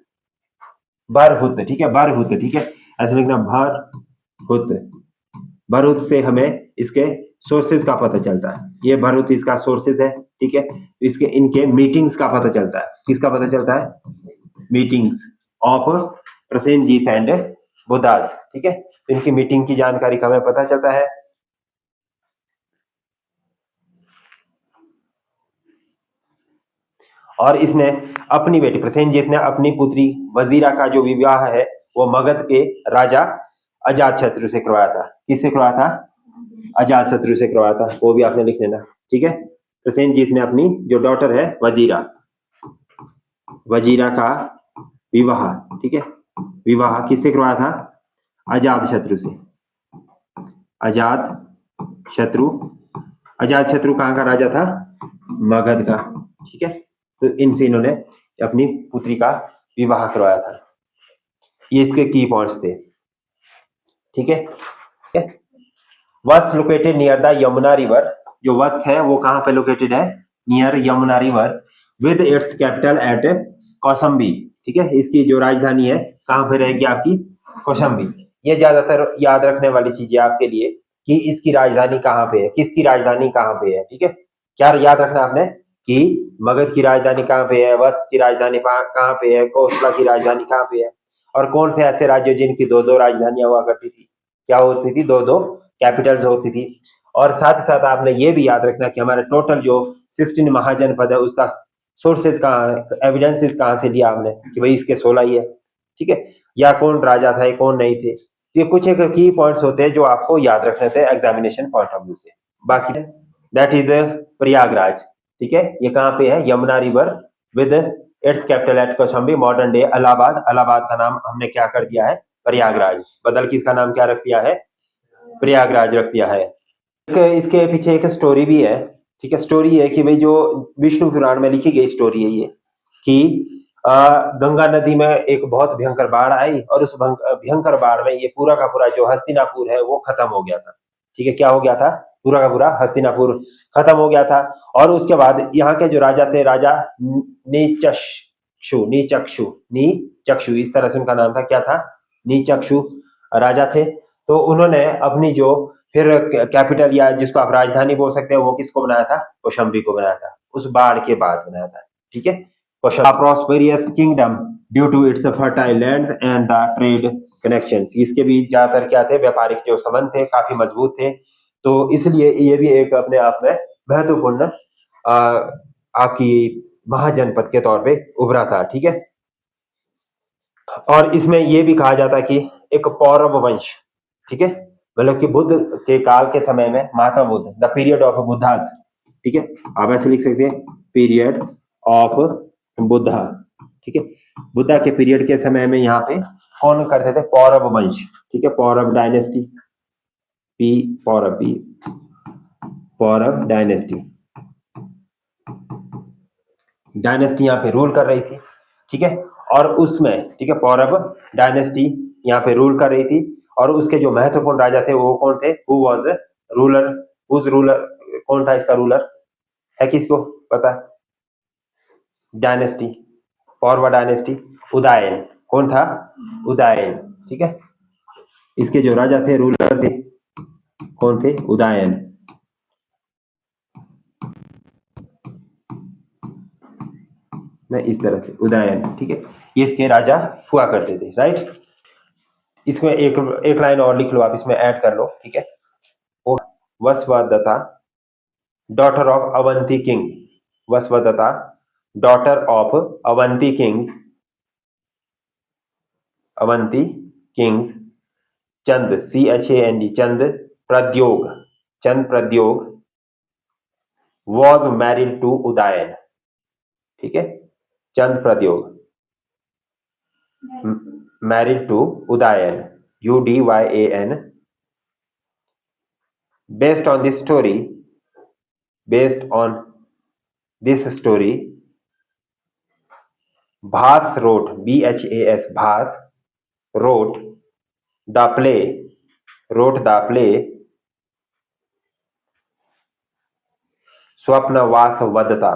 बरहुत। ठीक है, बरहुत। ठीक है, ऐसे लिखना, बरहुत। बरहुत से हमें इसके सोर्सेज का पता चलता है, ये बरहुत इसका सोर्सेज है। ठीक है, इसके इनके मीटिंग्स का पता चलता है, किसका पता चलता है, meetings of Prasenjit and Buddha's. ठीक है, तो इनकी मीटिंग की जानकारी का हमें पता चलता है। और इसने अपनी बेटी प्रसेनजीत ने अपनी पुत्री वजीरा का जो विवाह है वो मगध के राजा अजातशत्रु से करवाया था। किससे करवाया था, अजातशत्रु से करवाया था, वो भी आपने लिख लेना। ठीक है, प्रसेनजीत ने अपनी जो डॉटर है वजीरा, वजीरा का विवाह, ठीक है, विवाह किससे करवाया था, अजातशत्रु से। अजातशत्रु, अजातशत्रु कहाँ का राजा था, मगध का। ठीक है, तो इनसे इन्होंने अपनी पुत्री का विवाह करवाया था। ये इसके की पॉइंट्स थे। ठीक है, Vatsa located near the Yamuna river. जो वत्स है वो कहाँ पे लोकेटेड है, near Yamuna river, with its capital at Kaushambi. ठीक है, इसकी जो राजधानी है कहाँ पे रहेगी आपकी, कौशंबी। ये ज्यादातर याद रखने वाली चीज है आपके लिए कि इसकी राजधानी कहाँ पे है, किसकी राजधानी कहाँ पे है। ठीक है, क्या याद रखना आपने कि मगध की राजधानी कहाँ पे है, वत्स की राजधानी कहाँ पे है, कोसला की राजधानी कहाँ पे है, और कौन से ऐसे राज्य जिनकी दो दो राजधानियां हुआ करती थी, क्या होती थी, दो दो कैपिटल्स होती थी। और साथ ही साथ आपने ये भी याद रखना कि हमारे टोटल जो 16 महाजनपद है उसका सोर्सेज कहाँ, एविडेंसेस कहाँ से लिया हमने कि भाई इसके 16 ही है। ठीक है, या कौन राजा था, कौन नहीं थे। तो ये कुछ एक की पॉइंट्स होते हैं जो आपको याद रखने थे एग्जामिनेशन पॉइंट ऑफ व्यू से। बाकी दैट इज प्रयागराज। ठीक है, ये कहाँ पे है, Yamuna river with its capital eight Kaushambi, modern day Allahabad. Allahabad का नाम हमने क्या कर दिया है, प्रयागराज, बदल के इसका नाम क्या रख दिया है, प्रयागराज रख दिया है। इसके पीछे एक स्टोरी भी है। ठीक है, स्टोरी है कि भाई जो विष्णु पुराण में लिखी गई स्टोरी है ये, कि गंगा नदी में एक बहुत भयंकर बाढ़ आई और उस भयंकर बाढ़ में ये पूरा का पूरा जो हस्तिनापुर है वो खत्म हो गया था। ठीक है, क्या हो गया था? पूरा का पूरा हस्तिनापुर खत्म हो गया था। और उसके बाद यहाँ के जो राजा थे, राजा नीचक्षु, इस तरह से उनका नाम था। क्या था? नीचक्षु राजा थे। तो उन्होंने अपनी जो फिर कैपिटल या जिसको आप राजधानी बोल सकते हैं वो किसको बनाया था? कौशाम्बी को बनाया था। उस बाढ़ के बाद बनाया था। ठीक है, Kaushambi prosperous kingdom due to its fertile lands and the trade connections. इसके बीच ज्यादातर क्या थे? व्यापारिक जो संबंध थे, काफी मजबूत थे। तो इसलिए ये भी एक अपने आप में महत्वपूर्ण आपकी महाजनपद के तौर पे उभरा था। ठीक है, और इसमें ये भी कहा जाता है कि एक पौरव वंश, ठीक है, मतलब कि बुद्ध के काल के समय में Mahatma Buddha, the period of Buddha's, ठीक है, आप ऐसे लिख सकते हैं पीरियड ऑफ बुद्धा। ठीक है, बुद्धा के पीरियड के समय में यहाँ पे कौन करते थे? पौरव वंश। ठीक है, पौरव डायनेस्टी, पौरव डायनेस्टी यहाँ पे रूल कर रही थी। ठीक है, और उसमें, ठीक है, पौरव डायनेस्टी यहाँ पे रूल कर रही थी। और उसके जो महत्वपूर्ण राजा थे वो कौन थे? हु वाज रूलर, कौन था इसका रूलर? है किसको पता? Dynasty, Paurav dynasty, Udayan. कौन था? उदयन। ठीक है, इसके जो राजा थे, रूलर थे, कौन थे? उदयन। मैं इस तरह से उदयन, ठीक है, ये इसके राजा हुआ करते थे। राइट, इसमें एक लाइन और लिख लो आप, इसमें ऐड कर लो। ठीक है, Vasavadatta daughter of Avanti king, Vasavadatta daughter of Avanti kings, Chand CHAND, Chand Pradyota was married to Udayana. ठीक है, Chand Pradyota married to Udayana, UDYAN। Based on this story, Bhas wrote, BHAS, Bhas wrote the play Swapnavasvadata,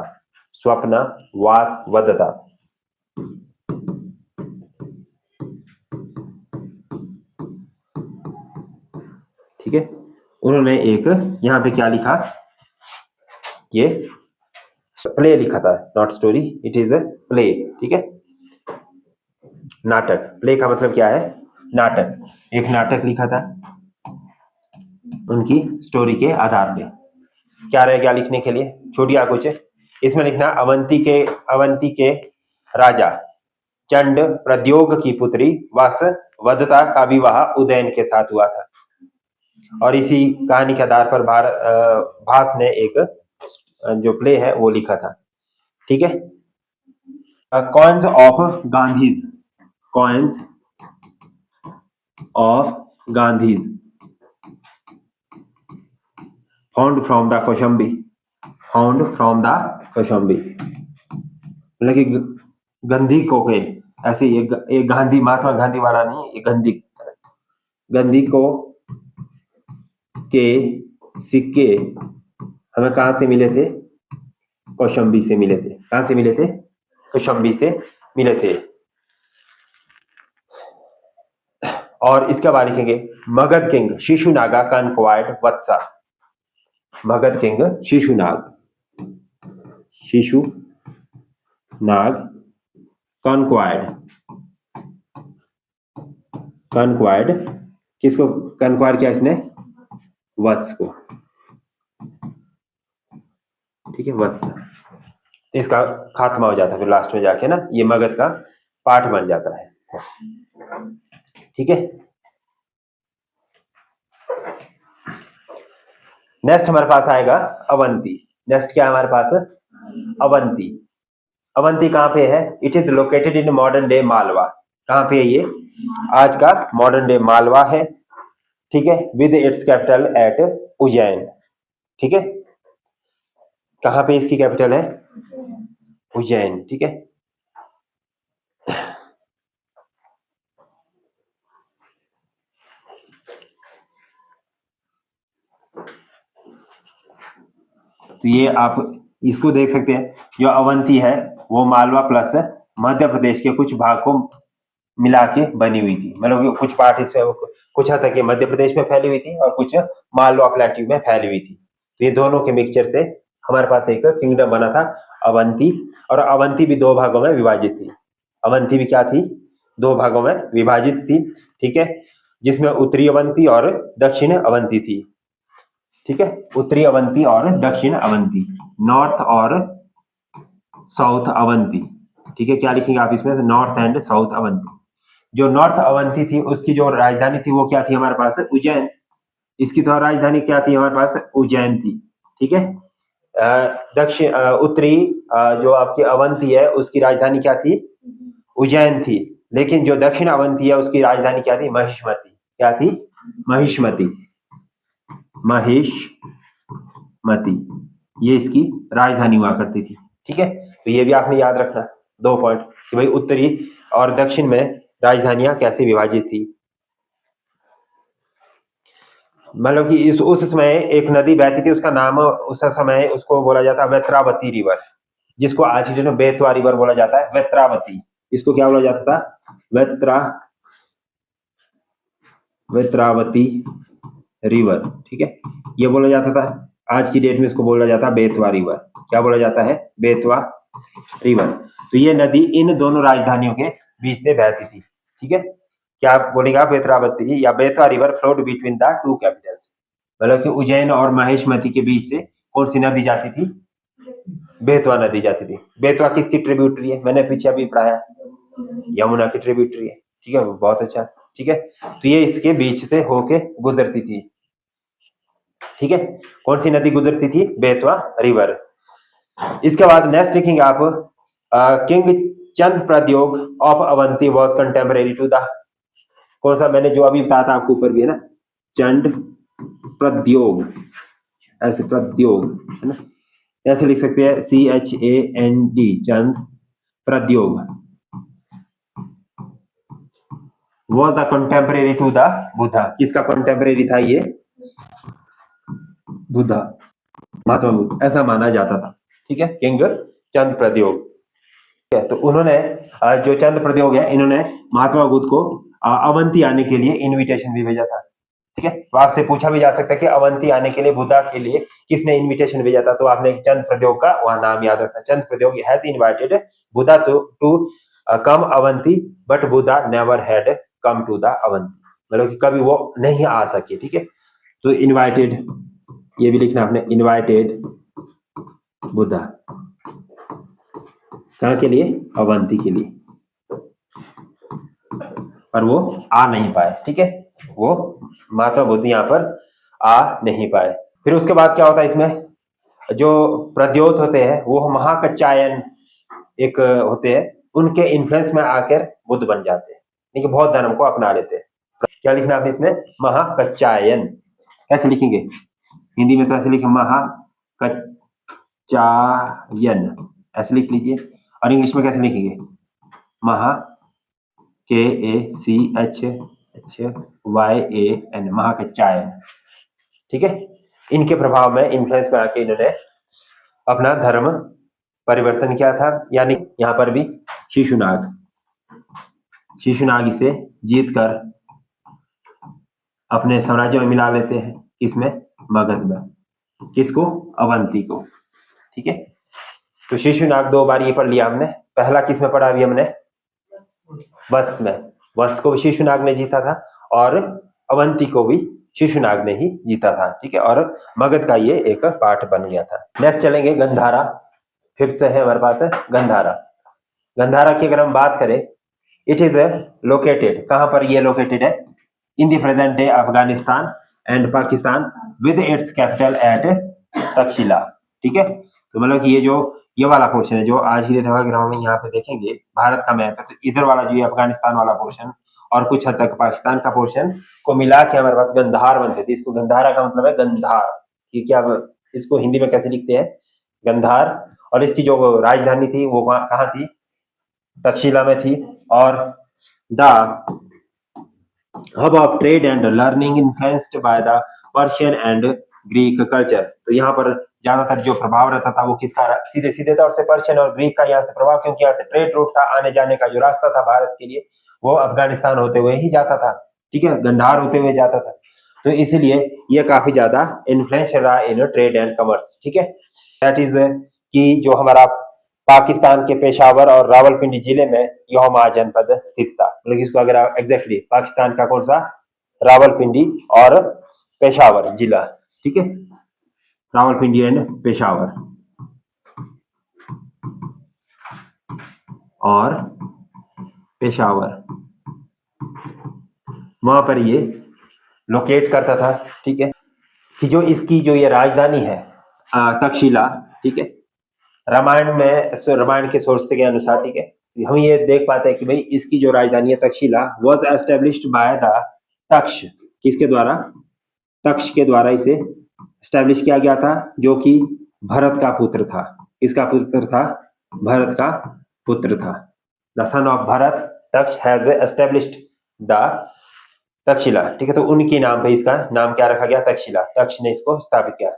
ठीक है, उन्होंने एक यहाँ पे क्या लिखा? ये प्ले लिखा था, not story, it is a play. ठीक है, नाटक। प्ले का मतलब क्या है? नाटक। एक नाटक लिखा था उनकी स्टोरी के आधार पे। क्या रह गया लिखने के लिए? छोटिया कुछ इसमें लिखना, अवंती के राजा चंड प्रद्योग की पुत्री वसवदत्ता का विवाह उदयन के साथ हुआ था। और इसी कहानी के आधार पर भास ने एक जो प्ले है वो लिखा था। ठीक है, coins of Gandhi's found from the Kaushambi, मतलब कि गंधी को के, ऐसे ये गांधी, महात्मा गांधी वाला नहीं, ये गंधी को के सिक्के हमें कहां से मिले थे? कौशाम्बी से मिले थे। कहां से मिले थे? कौशाम्बी से मिले थे। और इसके बाद लिखेंगे मगध किंग शिशुनागा कनक्वायर्ड वत्सा, मगध किंग शिशुनाग कनक्वायर्ड किसको कनक्वायर किया इसने? वत्स को। ठीक है, वत्स, इसका खात्मा हो जाता है फिर लास्ट में जाके ना, ये मगध का पार्ट बन जाता है। ठीक है, नेक्स्ट हमारे पास आएगा अवंती। नेक्स्ट क्या है हमारे पास? अवंती। अवंती कहां पे है? It is located in modern day Malwa. कहां पे है ये? आज का मॉडर्न डे मालवा है। ठीक है, with its capital eight Ujjain. ठीक है, कहां पे इसकी कैपिटल है? उज्जैन। ठीक है, तो ये आप इसको देख सकते हैं, जो अवंती है वो मालवा प्लस मध्य प्रदेश के कुछ भाग को मिला के बनी हुई थी, मतलब कुछ पार्ट इसमें कुछ हद तक ये मध्य प्रदेश में फैली हुई थी और कुछ मालवा प्लेट्यू में फैली हुई थी। तो ये दोनों के मिक्सचर से हमारे पास एक किंगडम बना था अवंती, और अवंती भी दो भागों में विभाजित थी। अवंती भी क्या थी, दो भागों में विभाजित थी, ठीक है, जिसमें उत्तरी अवंती और दक्षिण अवंती थी, ठीक है, उत्तरी अवंती और दक्षिण अवंती, नॉर्थ और साउथ अवंती, ठीक है। क्या लिखेंगे आप इसमें, नॉर्थ एंड साउथ अवंती। जो नॉर्थ अवंती थी उसकी जो राजधानी थी वो क्या थी हमारे पास, उज्जैन। इसकी तो राजधानी क्या थी हमारे पास, उज्जैन थी, ठीक है। दक्षिण उत्तरी जो आपकी अवंती है उसकी राजधानी क्या थी, उज्जैन थी, लेकिन जो दक्षिण अवंती है उसकी राजधानी क्या थी, महिष्मती। क्या थी, महिष्मती, महिष्मती, ये इसकी राजधानी हुआ करती थी, ठीक है। तो ये भी आपने याद रखना, दो पॉइंट, कि भाई उत्तरी और दक्षिण में राजधानियां कैसे विभाजित थी। मतलब कि इस उस समय एक नदी बहती थी, उसका नाम उस समय उसको बोला जाता वेत्रावती रिवर, जिसको आज की डेट में बेतवा रिवर बोला जाता है, वेत्रावती। इसको क्या बोला जाता था, वेत्रावती रिवर, ठीक है, ये बोला जाता था। आज की डेट में इसको बोला जाता है बेतवा रिवर। क्या बोला जाता है, बेतवा रिवर। तो ये नदी इन दोनों राजधानियों के बीच से बहती थी, ठीक है। क्या बोलेगा, बेतरावती या Betwa river flowed between the two Capitals, मतलब कि उज्जैन और महेशमती के बीच से कौन सी नदी जाती थी, बेतवा नदी जाती थी। बेतवा किसकी ट्रिब्यूटरी है, मैंने पीछे अभी पढ़ाया, यमुना की ट्रिब्यूटरी है, ठीक है, बहुत अच्छा, ठीक है। तो ये इसके बीच से होके गुजरती थी, ठीक है। कौन सी नदी गुजरती थी, बेतवा रिवर। इसके बाद नेक्स्ट लिखेंगे आप, king Chand Pradyota of Avanti was contemporary to the, कौन सा, मैंने जो अभी बताया था आपको ऊपर भी है ना, चंड प्रद्योग, ऐसे प्रद्योग है ना, ऐसे लिख सकते हैं, CHAND, Chand Pradyota was the contemporary to the Buddha. किसका कंटेम्परेरी था ये, बुद्धा, महात्मा बुद्ध, ऐसा माना जाता था, ठीक है, किंग चंद प्रद्योग। तो उन्होंने जो चंद प्रद्योग है, इन्होंने महात्मा बुद्ध को अवंती आने के लिए इनविटेशन भी भेजा था, ठीक है। तो आपसे पूछा भी जा सकता है कि अवंती आने के लिए बुद्धा के लिए किसने इनविटेशन भेजा था, तो आपने चंद प्रद्योग का वहां नाम याद रखना। Chand Pradyota has invited Buddha to come Avanti, but Buddha never had come to the Avanti, मतलब कि कभी वो नहीं आ सके, ठीक है। तो इनवाइटेड, ये भी लिखना आपने, इनवाइटेड बुद्धा, कहाँ के लिए, अवंती के लिए, पर वो आ नहीं पाए, ठीक है, वो महात्मा बुद्ध यहाँ पर आ नहीं पाए। फिर उसके बाद क्या होता है, इसमें जो प्रद्योत होते हैं वो महाकच्चायन एक होते हैं, उनके इन्फ्लुएंस में आकर बुद्ध बन जाते हैं, ठीक है, बौद्ध धर्म को अपना लेते हैं। क्या लिखना है इसमें, महाकच्चायन। कैसे लिखेंगे, हिंदी में तो ऐसे लिखे, महाकच्चायन, ऐसे लिख लीजिए, और इंग्लिश में कैसे लिखेंगे, महा KACHHYAN, महाकच्चायन, ठीक है। इनके प्रभाव में, इन्फ्लुएंस में आके इन्होंने अपना धर्म परिवर्तन किया था, यानी यहाँ पर भी शिशुनाग इसे जीत कर अपने साम्राज्य में मिला लेते हैं, किसमें, मगध में, किसको, अवंती को, ठीक है। तो शिशुनाग दो बार ये पढ़ लिया हमने, पहला किस में पढ़ा अभी हमने, वत्स में, वत्स को भी शिशुनाग ने जीता था और अवंती को भी शिशुनाग ने ही जीता था, ठीक है, और मगध का ये एक पार्ट बन गया था। नेक्स्ट चलेंगे गंधारा, फिफ्थ है हमारे पास गंधारा। गंधारा की अगर हम बात करें, इट इज लोकेटेड, कहां पर ये लोकेटेड है, in the present day Afghanistan and Pakistan with its capital eight Takshashila, ठीक है। तो मतलब कि ये वाला पोर्शन है जो आज की डेट में यहाँ पे देखेंगे, भारत का मैप है, तो इधर वाला जो है अफगानिस्तान वाला पोर्शन और कुछ हद तक पाकिस्तान का पोर्शन को मिला के हमारे पास गंधार बनते थे। इसको गंधारा का मतलब है गंधार, कि क्या इसको हिंदी में कैसे लिखते हैं, गंधार। और इसकी जो राजधानी थी वो कहाँ थी, तक्षशिला में थी। और the hub of trade and learning influenced by the Persian and Greek culture. तो यहाँ पर ज्यादातर जो प्रभाव रहता था वो किसका, सीधे सीधे तौर से पर्शियन और ग्रीक का यहाँ से प्रभाव, क्योंकि यहाँ से ट्रेड रूट था, आने जाने का जो रास्ता था भारत के लिए वो अफगानिस्तान होते हुए ही जाता था, ठीक है, गंधार होते हुए जाता था। तो इसीलिए ये काफी ज्यादा इन्फ्लुएंशियल रहा इन ट्रेड एंड कॉमर्स, ठीक है। दैट इज कि जो हमारा पाकिस्तान के पेशावर और रावलपिंडी जिले में यहोमा जनपद स्थित था, मतलब इसको अगर एग्जैक्टली पाकिस्तान का कौन सा, रावलपिंडी और पेशावर जिला, ठीक है, रावलपिंडी एंड पेशावर और पेशावर, वहां पर ये लोकेट करता था, ठीक है। कि जो इसकी जो ये राजधानी है तक्षशिला, ठीक है, रामायण के सोर्स के अनुसार, ठीक है, हम ये देख पाते हैं कि भाई इसकी जो राजधानी है Takshashila was established by the Taksha, किसके द्वारा, तक्ष के द्वारा इसे एस्टेब्लिश किया गया था, जो कि भरत का पुत्र था। किसका पुत्र था, भरत का पुत्र था। The son of Bharat Taksha has established the Takshashila, ठीक है। तो उनके नाम पे इसका नाम क्या रखा गया, तक्षशिला, तक्ष ने इसको स्थापित किया।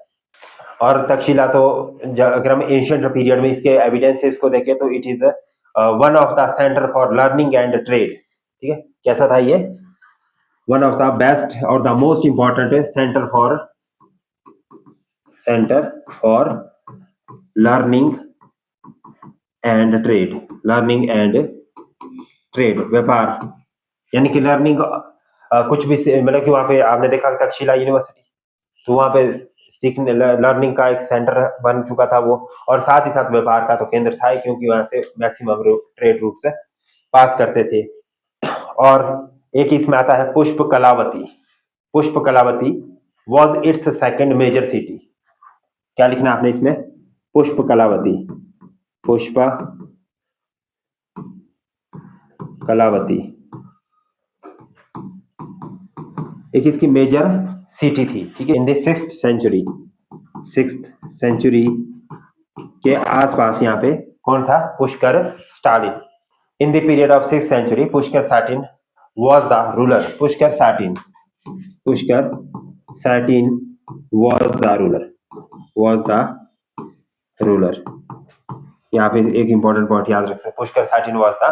और तक्षशिला तो अगर हम एंशिएंट पीरियड में इसके एविडेंसेस को देखें तो it is one of the centre for learning and trade, ठीक है। कैसा था ये, वन ऑफ द बेस्ट और the most important centre for learning and trade, व्यापार, यानी कि लर्निंग कुछ भी, मतलब कि वहां पे आपने देखा तक्षशिला यूनिवर्सिटी, तो वहां पे सीखने लर्निंग का एक सेंटर बन चुका था वो, और साथ ही साथ व्यापार का तो केंद्र था ही, क्योंकि वहां से मैक्सिमम ट्रेड रूट से पास करते थे। और एक इसमें आता है Pushkalavati was its second major city. क्या लिखना आपने इसमें, पुष्प कलावती एक इसकी मेजर सिटी थी, ठीक है। इन द 6th सेंचुरी के आसपास यहाँ पे कौन था, Pushkarasarin. In the period of 6th century Pushkarasarin was the ruler, Pushkarasarin was the ruler। यहाँ पे एक इंपॉर्टेंट पॉइंट याद रख सकते हैं, Pushkar satin was the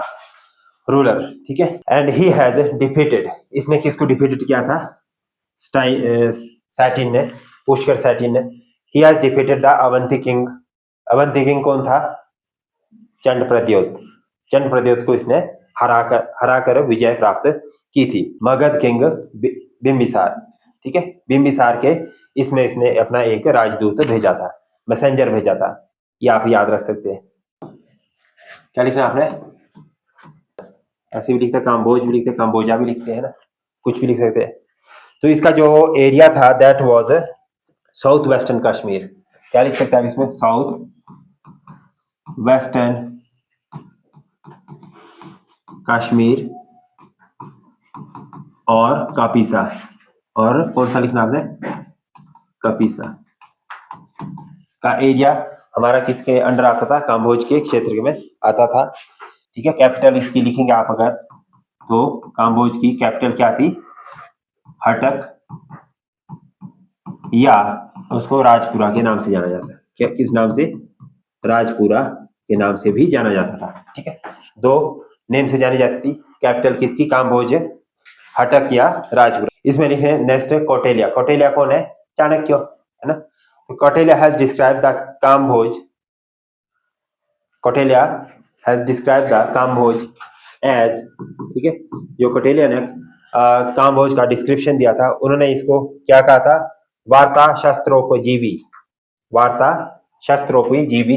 ruler, ठीक है। एंड ही हैज डिफीटेड, इसने किसको डिफीटेड किया था, सैटिन ने, पुष्कर सैटिन ने। He has defeated the Avanti king कौन था, चंड प्रद्योत को इसने हराकर विजय प्राप्त की थी। मगध किंग बिंबिसार, ठीक है, बिंबिसार के इसमें इसने अपना एक राजदूत भेजा था, मैसेंजर भेजा था, ये आप याद रख सकते हैं। क्या लिखना आपने, ऐसे भी लिखते हैं, काम्बोज भी लिखते हैं, काम्बोजा भी लिखते हैं ना, कुछ भी लिख सकते हैं। तो इसका जो एरिया था that was south western Kashmir. क्या लिख सकते हैं इसमें, साउथ वेस्टर्न कश्मीर और कपीसा, और कौन सा लिखना आपने, कपीसा का एरिया हमारा किसके अंडर आता था, काम्बोज के क्षेत्र में आता था, ठीक है। कैपिटल इसकी लिखेंगे आप अगर, तो काम्बोज की कैपिटल क्या थी, हटक, या उसको राजपुरा के नाम से जाना जाता है। क्या, किस नाम से, राजपुरा के नाम से भी जाना जाता था, ठीक है। दो नेम से जानी जाती थी, कैपिटल किसकी, काम्बोज, हटक या राजपुरा। इसमें लिखे नेक्स्ट कौटिल्य कौन है, चाणक्य, है ना। तो Kautilya has describe the Kamboja as, ठीक है। जो कौटिल्य ने काम्बोज का डिस्क्रिप्शन दिया था, उन्होंने इसको क्या कहा था, वार्ता शस्त्रोपजीवी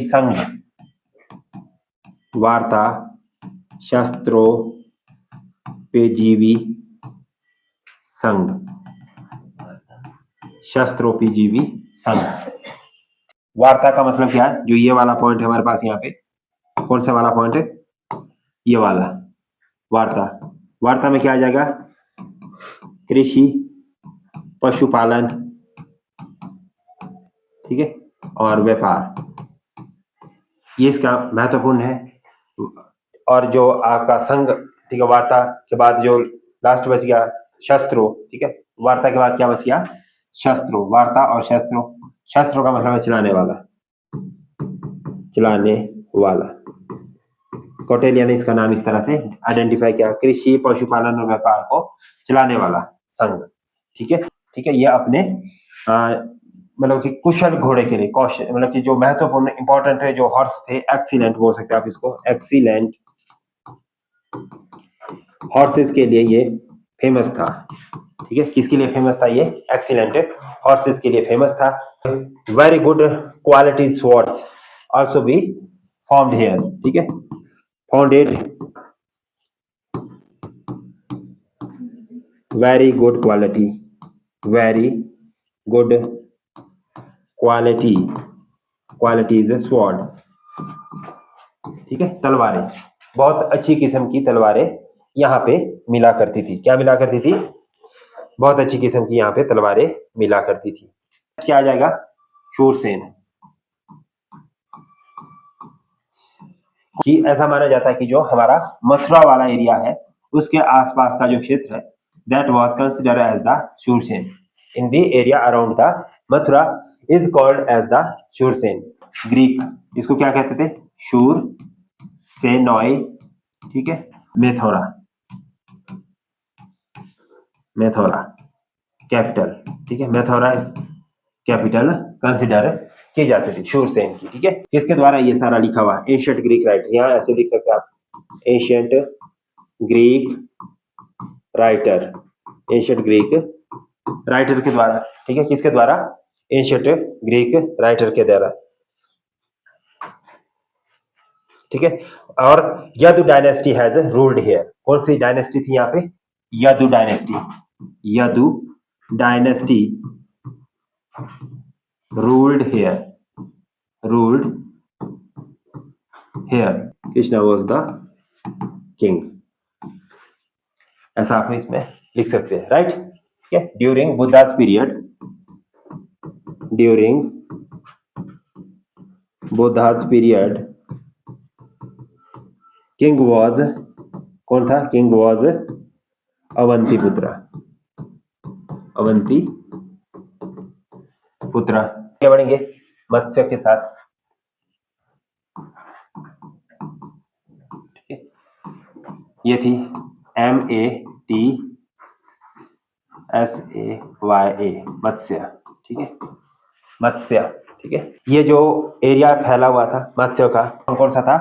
संघ, वार्ता शस्त्रोपजीवी संघ। वार्ता का मतलब क्या है, जो ये वाला पॉइंट है हमारे पास यहाँ पे, कौन सा वाला पॉइंट है, ये वाला, वार्ता में क्या आ जाएगा, कृषि, पशुपालन, ठीक है, और व्यापार, ये इसका महत्वपूर्ण है। और जो आपका संघ, ठीक है, वार्ता के बाद जो लास्ट बच गया शस्त्रों, ठीक है, वार्ता के बाद क्या बच गया, शस्त्रों, वार्ता और शस्त्रों, शस्त्रों का मतलब है चलाने वाला, चलाने वाला। कौटिल्य ने इसका नाम इस तरह से आइडेंटिफाई किया, कृषि, पशुपालन और व्यापार को चलाने वाला संघ। ठीक है, ठीक है। ये अपने मतलब कि कुशल घोड़े के लिए, कौशल मतलब कि जो महत्वपूर्ण इंपॉर्टेंट है, जो हॉर्स थे, एक्सीलेंट बोल सकते हैं आप इसको, एक्सीलेंट हॉर्सेस के लिए ये फेमस था। ठीक है, किसके लिए फेमस था ये? एक्सीलेंट हॉर्सेस के लिए फेमस था। Very good quality swords also be found here. ठीक है, founded very good quality, very good quality, quality is a sword. ठीक है, तलवारें, बहुत अच्छी किस्म की तलवारें यहाँ पे मिला करती थी। क्या मिला करती थी? बहुत अच्छी किस्म की यहाँ पे तलवारें मिला करती थी। क्या आ जाएगा? शूरसेन। कि ऐसा माना जाता है कि जो हमारा मथुरा वाला एरिया है, उसके आसपास का जो क्षेत्र है, that was considered as the Shurasena. In the area around the Mathura is called as the Shurasena. Greek इसको क्या कहते थे? शूर सेनॉय। ठीक है, मेथोरा, मेथोरा कैपिटल। ठीक है, मेथोरा कैपिटल कंसिडर की जाती थी शूरसेन की। ठीक है, किसके द्वारा? ये सारा लिखा हुआ एंशिएंट ग्रीक राइटर, यहाँ ऐसे लिख सकते हैं आप, ancient Greek writer, ancient Greek writer के द्वारा। ठीक है, किसके द्वारा? एंशिएंट ग्रीक राइटर के द्वारा। ठीक है, और Yadu dynasty has ruled here. कौन सी डायनेस्टी थी यहाँ पे? Yadu dynasty, Yadu dynasty ruled here, ruled here. Krishna was the king, ऐसा आप इसमें लिख सकते हैं, राइट? ठीक है, during Buddhas period, during Buddhas period king was, कौन था? किंग वाज अवंती पुत्र, अवंती पुत्र। क्या बढ़ेंगे मत्स्य के साथ? ठीक है, ये थी MATSAYA, मत्स्य। ठीक है, मत्स्य। ठीक है, ये जो एरिया फैला हुआ था मत्स्य का, कौन कौन सा था?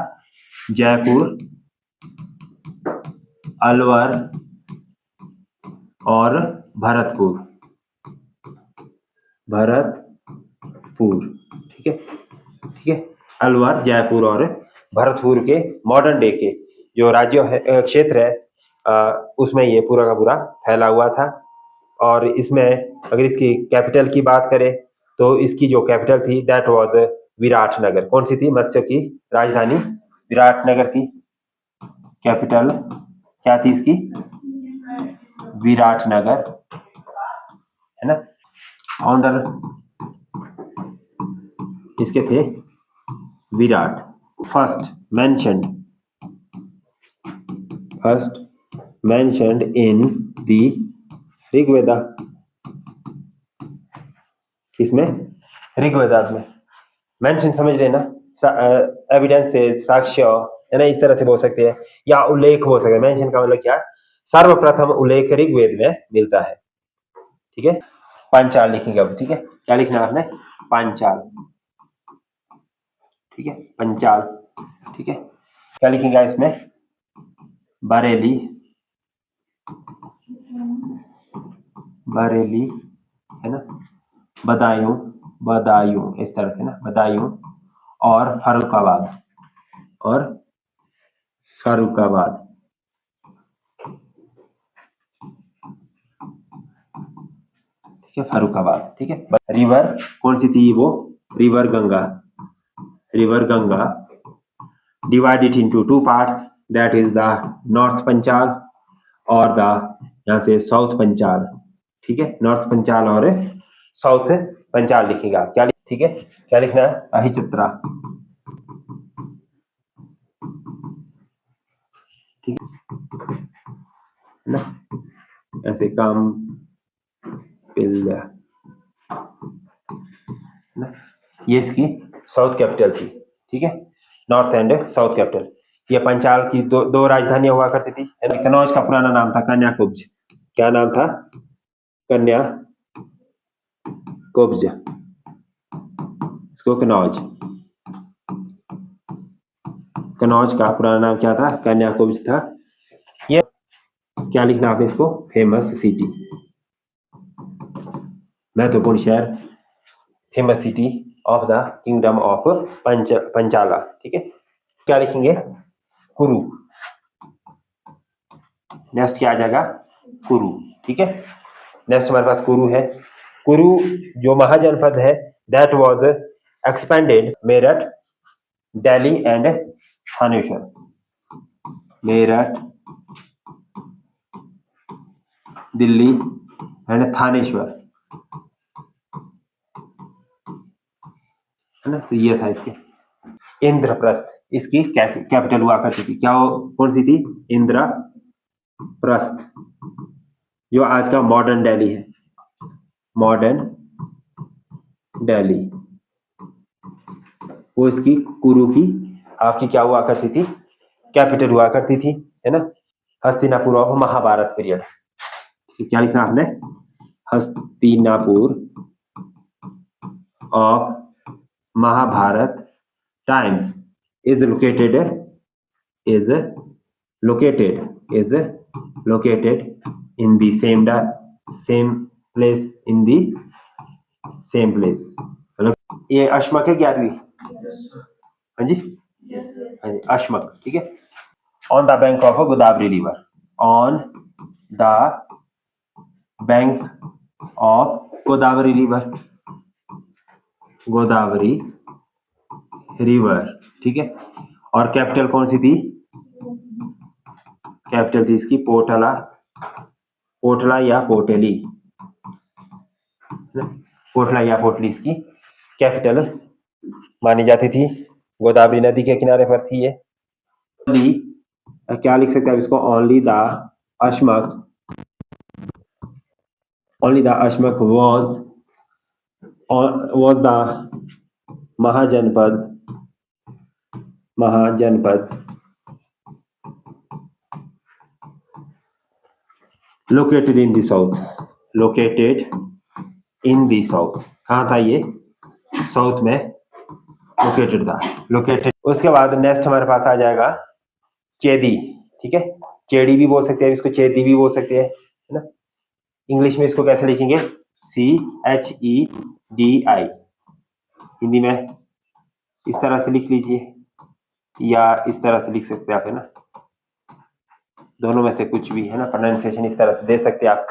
जयपुर, अलवर और भरतपुर, भरतपुर। ठीक है, ठीक है, अलवर, जयपुर और भरतपुर के मॉडर्न डे के जो राज्य है, क्षेत्र है, उसमें ये पूरा का पूरा फैला हुआ था। और इसमें अगर इसकी कैपिटल की बात करें तो इसकी जो कैपिटल थी दैट वाज विराटनगर। कौन सी थी? मत्स्य की राजधानी विराटनगर थी। कैपिटल क्या थी इसकी? विराटनगर, है ना। फाउंडर इसके थे Virat. First mentioned, first mentioned in the Rigveda. किसमें? ऋग्वेदास में। मेंशन समझ रहे ना? एविडेंस से, साक्ष्य, है ना, इस तरह से बोल सकते हैं, या उल्लेख बोल सकते हैं। मेंशन का मतलब क्या? सर्वप्रथम उल्लेख ऋग्वेद में मिलता है। ठीक है, पांचाल लिखेंगे अब। ठीक है, क्या लिखना है आपने? पांचाल। ठीक है, पंचाल। ठीक है, क्या लिखेंगे इसमें? बरेली, बरेली, है ना, बदायूं, बदायूं, इस तरह से ना, बदायूं और फर्रुखाबाद, और फर्रुखाबाद। ठीक है, फर्रुखाबाद। ठीक है, रिवर कौन सी थी? वो river Ganga, river Ganga divided into two parts, that is the north Panchala और द यहाँ से साउथ पंचाल। ठीक है, नॉर्थ पंचाल और साउथ पंचाल लिखेगा। क्या ठीक है, क्या लिखना है? अहिचित्रा। ठीक है ना, ऐसे काम पिल्ला, ना, ये इसकी साउथ कैपिटल थी, ठीक है, नॉर्थ एंड साउथ कैपिटल। ये पंचाल की दो राजधानियां हुआ करती थी, है ना। कनौज का पुराना नाम था कन्याकुब्ज। क्या नाम था? कन्याकुब्ज। इसको कनौज का पुराना नाम क्या था? कन्याकुब्ज था। ये क्या लिखना आपने इसको? फेमस सिटी, महत्वपूर्ण शहर, famous city of the kingdom of Panchala, ठीक है। क्या लिखेंगे? कुरु। नेक्स्ट क्या आ जाएगा? कुरु, ठीक है। नेक्स्ट हमारे पास कुरु है। कुरु जो महाजनपद है, that was expanded Meerut, Delhi and Thaneshwar. Meerut, Delhi and Thaneshwar, है ना। तो ये था इसके। इंद्रप्रस्थ इसकी कैपिटल हुआ करती थी। कौन सी थी? इंद्रप्रस्थ, जो आज का मॉडर्न दिल्ली है। मॉडर्न दिल्ली, वो इसकी कुरु की आपकी क्या हुआ करती थी? कैपिटल हुआ करती थी, है ना। Hastinapur of Mahabharata period. क्या लिखा आपने? Hastinapur of Mahabharata times is located is located in the same place in the same place। मतलब ये अश्मक है 11वीं? हाँ जी, हाँ जी, अश्मक, ठीक है। On the bank of Godavari river, on the bank of Godavari river, Godavari river, ठीक है। और कैपिटल कौन सी थी? कैपिटल थी इसकी पोटला, पोटला या पोटेली, पोटला या पोटली इसकी कैपिटल मानी जाती थी। गोदावरी नदी के किनारे पर थी ये। क्या लिख सकते हैं इसको? Only the Ashmak was the महाजनपद located in the south। कहाँ था ये? साउथ में लोकेटेड था। उसके बाद नेक्स्ट हमारे पास आ जाएगा चेदी, ठीक है। चेडी भी बोल सकते हैं इसको, चेदी भी बोल सकते हैं, है ना। इंग्लिश में इसको कैसे लिखेंगे? CHEDI। हिंदी में इस तरह से लिख लीजिए या इस तरह से लिख सकते हैं आप, है ना। दोनों में से कुछ भी, है ना। प्रोनाउंसिएशन इस तरह से दे सकते हैं आप।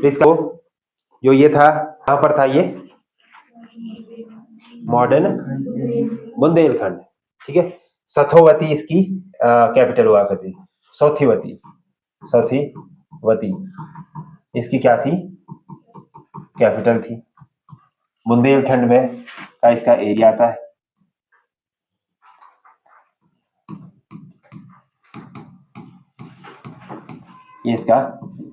इसका जो ये था, कहाँ पर था ये? मॉडर्न बुंदेलखंड, ठीक है। सथोवती इसकी कैपिटल हुआ करती। सौथीवती इसकी क्या थी? कैपिटल थी। बुंदेलखंड में का इसका एरिया आता है। ये इसका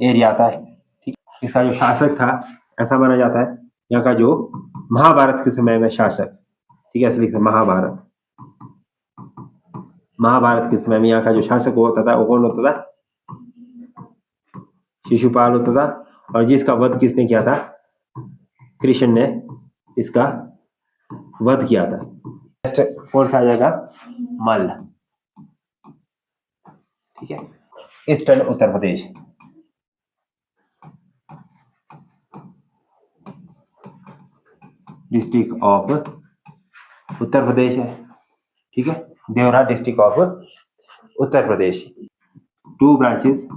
एरिया आता है, ठीक। इसका जो शासक था, ऐसा माना जाता है यहाँ का जो महाभारत के समय में शासक, ठीक है, ऐसे लिखते महाभारत के समय में यहाँ का जो शासक होता था वो कौन होता था? शिशुपाल होता था। और जिसका वध किसने किया था? कृष्ण ने इसका वध किया था। नेक्स्ट कौन सा आ जाएगा? मल्ल, ठीक है। Eastern Uttar Pradesh, district of Uttar Pradesh है, ठीक है। Deoria district of Uttar Pradesh. 2 branches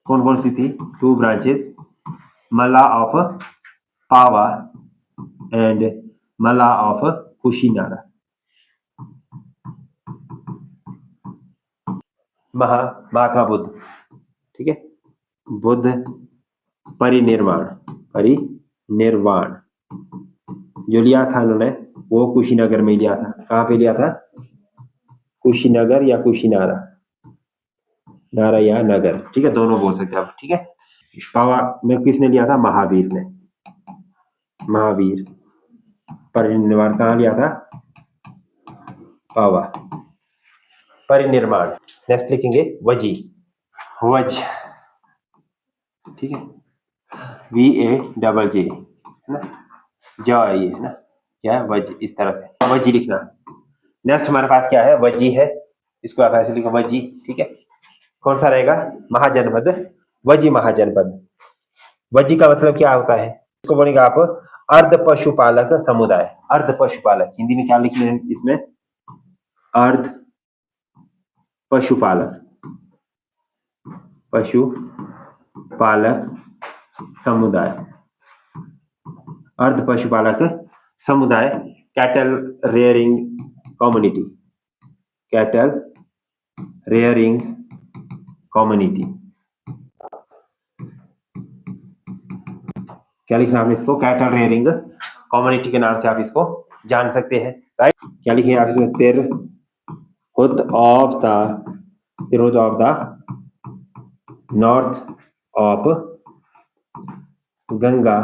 कौन कौन सी थी? 2 branches, Malla of Pava and Malla of Kushinara. Mahatma Buddha, ठीक है। बुद्ध परिनिर्वाण जो लिया था उन्होंने, वो कुशीनगर में लिया था। कहाँ पे लिया था? कुशीनगर या कुशीनारा, नारा या नगर, ठीक है, दोनों बोल सकते हैं आप, ठीक है। पावा में किसने लिया था? महावीर ने। महावीर परिनिर्माण कहाँ लिया था? पावा, परिनिर्माण। नेक्स्ट लिखेंगे वजी, वज, ठीक है, VAJJ है ना, जय है ना, क्या है वज, इस तरह से वजी लिखना। नेक्स्ट हमारे पास क्या है? वजी है, इसको आप ऐसे लिखो वजी, ठीक है। कौन सा रहेगा? महाजनपद, वजी महाजनपद। वजी का मतलब क्या होता है? इसको बोलेंगे आप अर्ध पशुपालक समुदाय। अर्ध पशुपालक हिंदी में क्या लिखना है इसमें? अर्ध पशुपालक, पशुपालक समुदाय, अर्ध पशुपालक समुदाय, cattle rearing community, cattle rearing community. क्या लिखना आपने इसको? कैटल रेयरिंग कम्युनिटी के नाम से आप इसको जान सकते हैं, राइट। क्या लिखेंगे आप इसमें? Tirhut of the north of Ganga,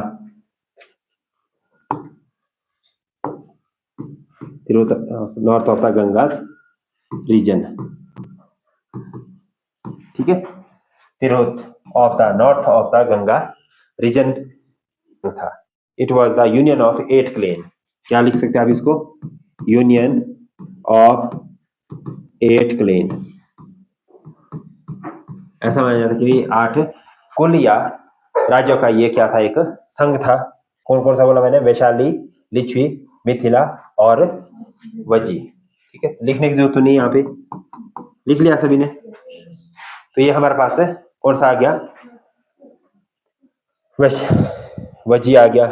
north of the Ganga region, ठीक है। Tirhut of the north of the Ganga region था। It was the union of 8 clan. क्या लिख सकते हैं आप इसको? Union of 8 clan. ऐसा माना जाता है कि 8 कुल या राज्यों का ये क्या था? एक संघ था। कौन कौन सा बोला मैंने? वैशाली, लिच्छवी, मिथिला और वजी, ठीक है। लिखने की जरूरत तो नहीं, यहाँ पे लिख लिया सभी ने। तो ये हमारे पास है कौन सा आ गया? वजी आ गया,